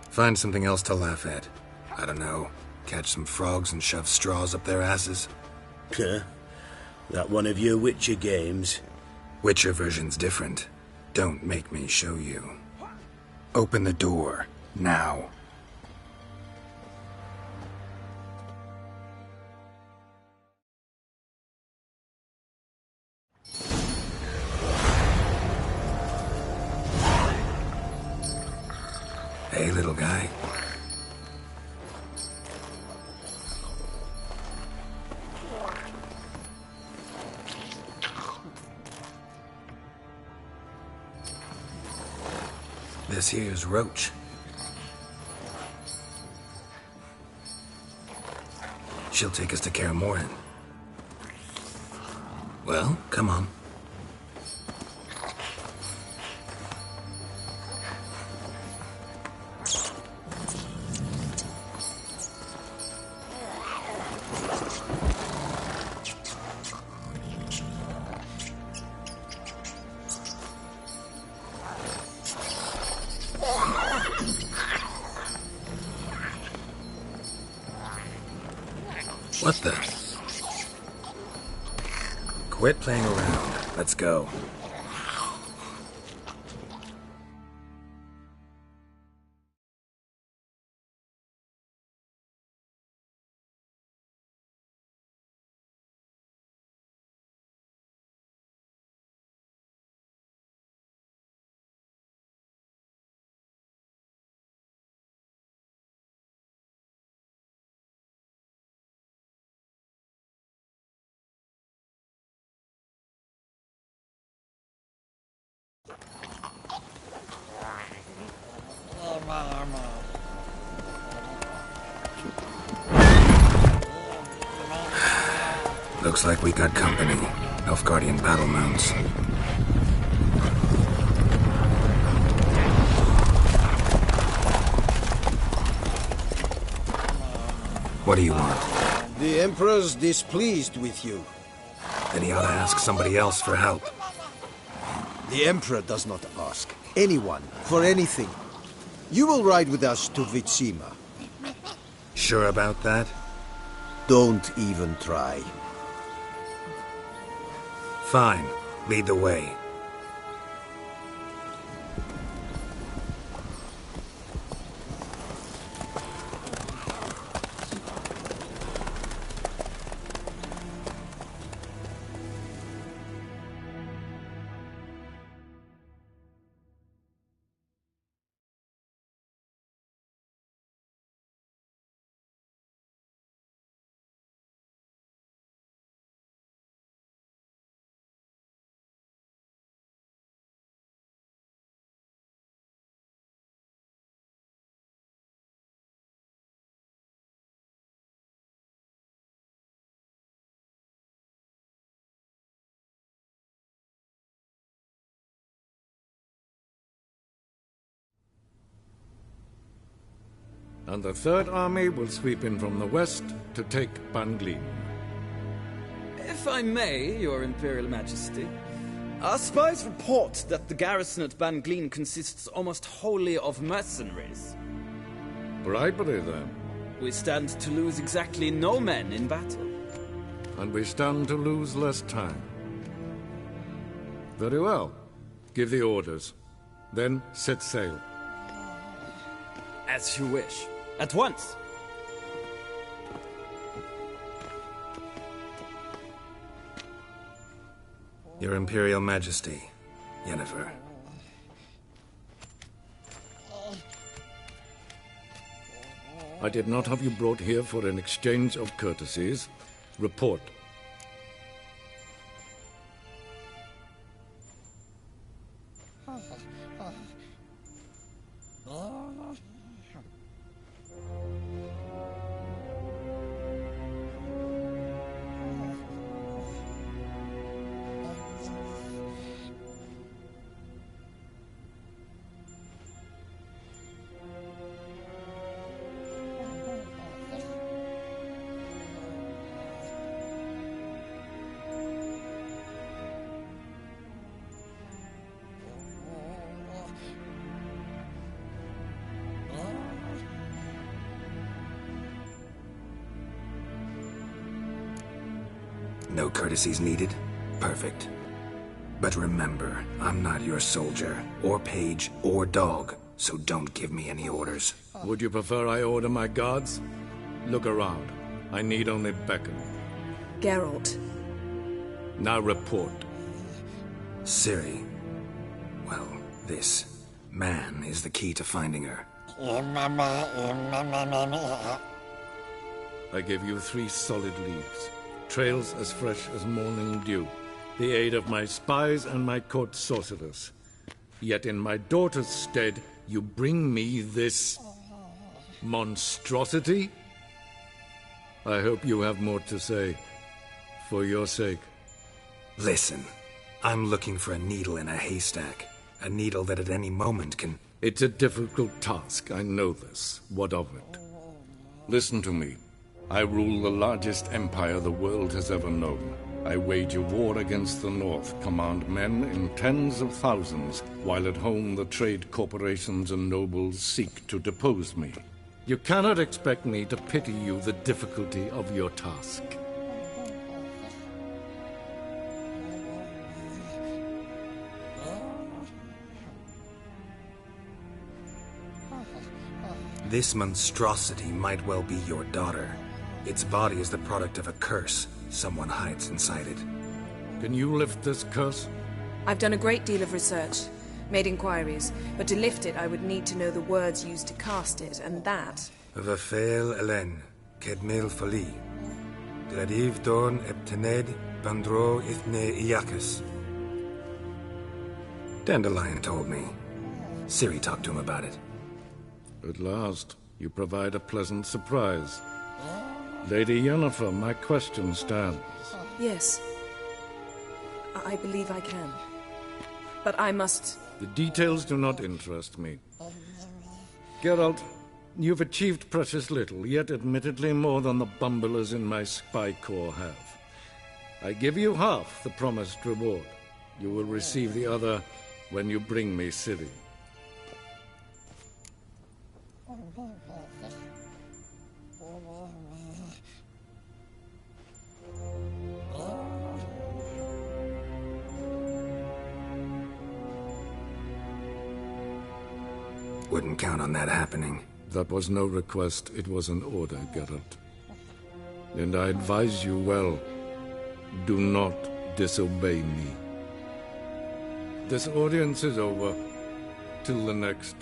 Find something else to laugh at. I don't know. Catch some frogs and shove straws up their asses. Huh? That one of your Witcher games? Witcher version's different. Don't make me show you. Open the door. Now. Hey, little guy. This here's Roach. She'll take us to Kaer Morhen. Well, come on. What the? Quit playing around. Let's go. Looks like we got company. Nilfgaardian battle mounts. What do you want? The Emperor's displeased with you. Then he ought to ask somebody else for help. The Emperor does not ask anyone for anything. You will ride with us to Vitsima. Sure about that? Don't even try. Fine. Lead the way. And the third army will sweep in from the west to take Banglin. If I may, Your Imperial Majesty, our spies report that the garrison at Banglin consists almost wholly of mercenaries. Bribery, then. We stand to lose exactly no men in battle. And we stand to lose less time. Very well. Give the orders. Then set sail. As you wish. At once! Your Imperial Majesty, Yennefer. I did not have you brought here for an exchange of courtesies. Report. No courtesies needed? Perfect. But remember, I'm not your soldier, or page, or dog, so don't give me any orders. Would you prefer I order my guards? Look around. I need only beckon. Geralt. Now report. Ciri. Well, this man is the key to finding her. I give you 3 solid leaves. Trails as fresh as morning dew. The aid of my spies and my court sorcerers. Yet in my daughter's stead, you bring me this monstrosity? I hope you have more to say. For your sake. Listen, I'm looking for a needle in a haystack. A needle that at any moment can... It's a difficult task, I know this. What of it? Listen to me. I rule the largest empire the world has ever known. I wage a war against the North, command men in tens of thousands, while at home the trade corporations and nobles seek to depose me. You cannot expect me to pity you the difficulty of your task. This monstrosity might well be your daughter. Its body is the product of a curse. Someone hides inside it. Can you lift this curse? I've done a great deal of research, made inquiries, but to lift it I would need to know the words used to cast it, and that... Vafel Elen, Kedmil Fali. Gladiv Dorn Eptened, Bandro Ithne Iacus. Dandelion told me. Ciri talked to him about it. At last, you provide a pleasant surprise. Lady Yennefer, my question stands. Yes. I believe I can. But I must... The details do not interest me. Geralt, you've achieved precious little, yet admittedly more than the bumblers in my spy corps have. I give you half the promised reward. You will receive the other when you bring me Ciri. Wouldn't count on that happening. That was no request, it was an order, Geralt. And I advise you well, do not disobey me. This audience is over. Till the next.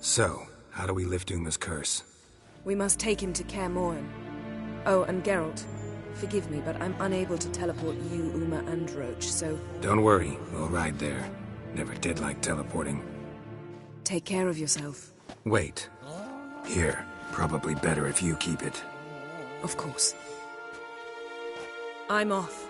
So, how do we lift Uma's curse? We must take him to Kaer Morhen. Oh, and Geralt, forgive me, but I'm unable to teleport you, Uma, and Roach, so... Don't worry, we'll ride there. Never did like teleporting. Take care of yourself. Wait. Here. Probably better if you keep it. Of course. I'm off.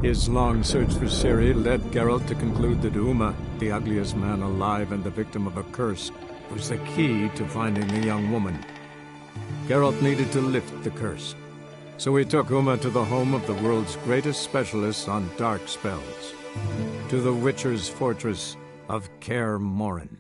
His long search for Ciri led Geralt to conclude that Uma, the ugliest man alive and the victim of a curse, was the key to finding the young woman. Geralt needed to lift the curse, so he took Uma to the home of the world's greatest specialists on dark spells, to the Witcher's fortress of Kaer Morhen.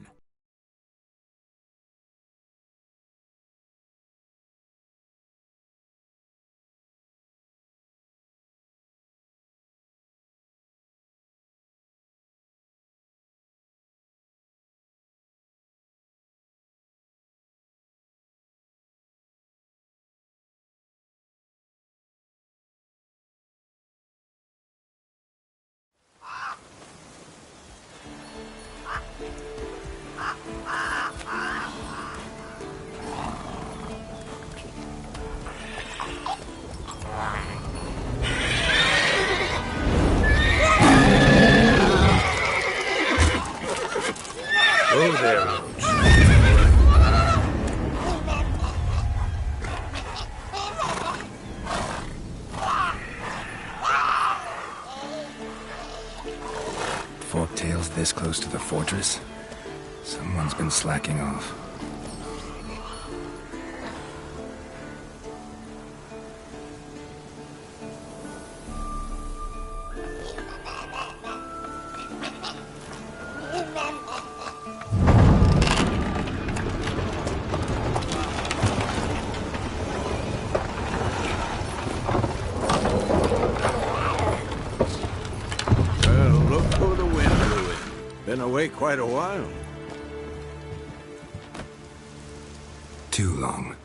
Oh there, Roach. Forktails this close to the fortress? Someone's been slacking off. Been away quite a while. Too long.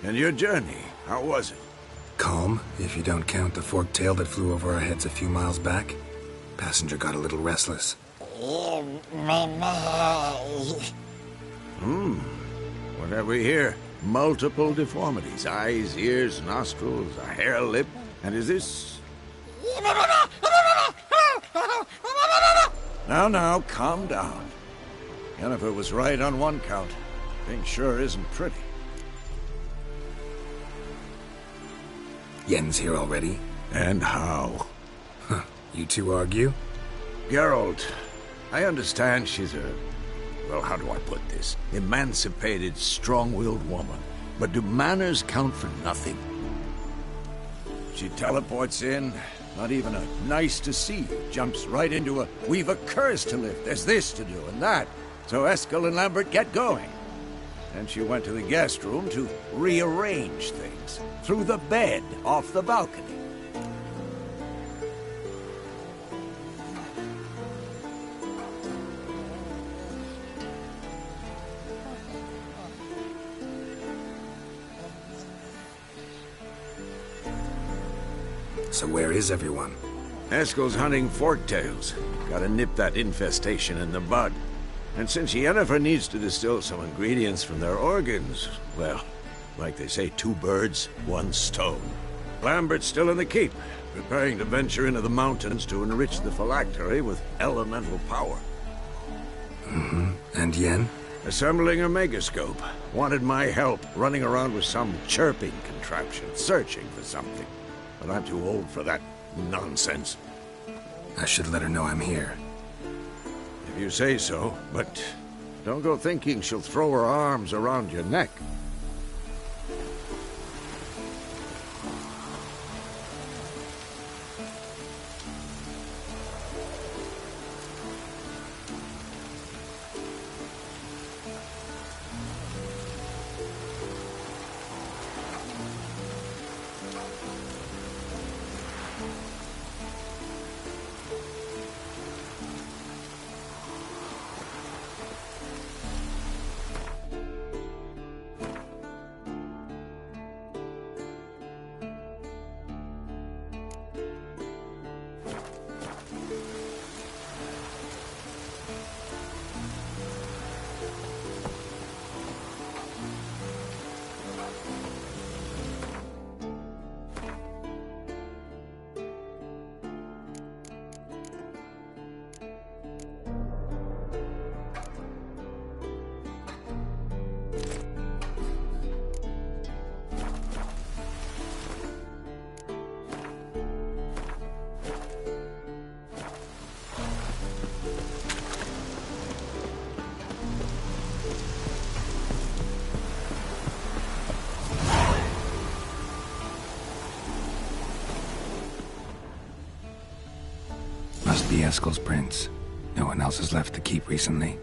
And your journey, how was it? Calm, if you don't count the forktail that flew over our heads a few miles back. Passenger got a little restless. What have we here? Multiple deformities. Eyes, ears, nostrils, a hair lip. And is this... Now, calm down. Yennefer was right on one count. Thing sure isn't pretty. Yen's here already? And how? Huh. You two argue? Geralt, I understand she's a... Well, how do I put this? Emancipated, strong-willed woman. But do manners count for nothing? She teleports in, not even a nice to see, jumps right into a, we've a curse to lift, there's this to do and that. So Eskel and Lambert get going. And she went to the guest room to rearrange things. Through the bed, off the balcony. So where is everyone? Eskel's hunting forktails. Gotta nip that infestation in the bud. And since Yennefer needs to distill some ingredients from their organs, well, like they say, 2 birds, 1 stone. Lambert's still in the keep, preparing to venture into the mountains to enrich the phylactery with elemental power. And Yen? Assembling a megascope. Wanted my help, running around with some chirping contraption, searching for something. But I'm too old for that nonsense. I should let her know I'm here. If you say so, but don't go thinking she'll throw her arms around your neck. Must be Eskel's prints. No one else has left the keep recently.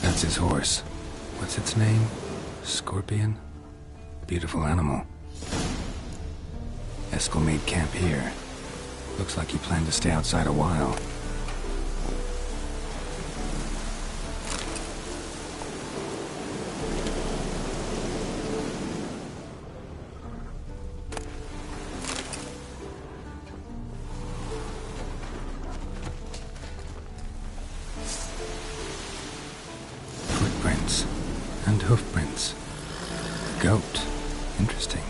That's his horse. What's its name? Scorpion? Beautiful animal. Eskel made camp here. Looks like he planned to stay outside a while. Footprints and hoofprints. Goat. Interesting.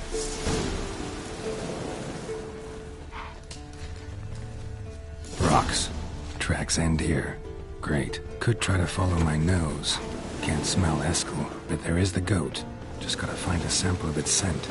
Rocks. Tracks end here. Great. Could try to follow my nose. Can't smell Eskel, but there is the goat. Just gotta find a sample of its scent.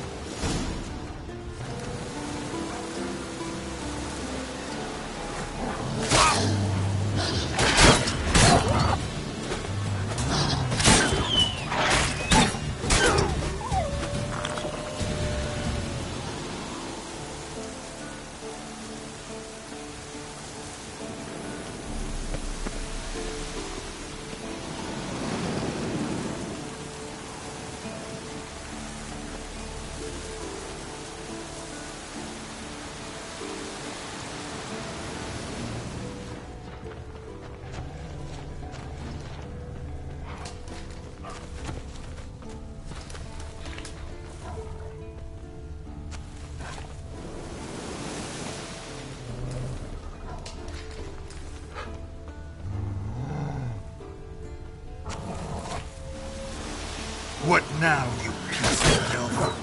What now, you piece of filth?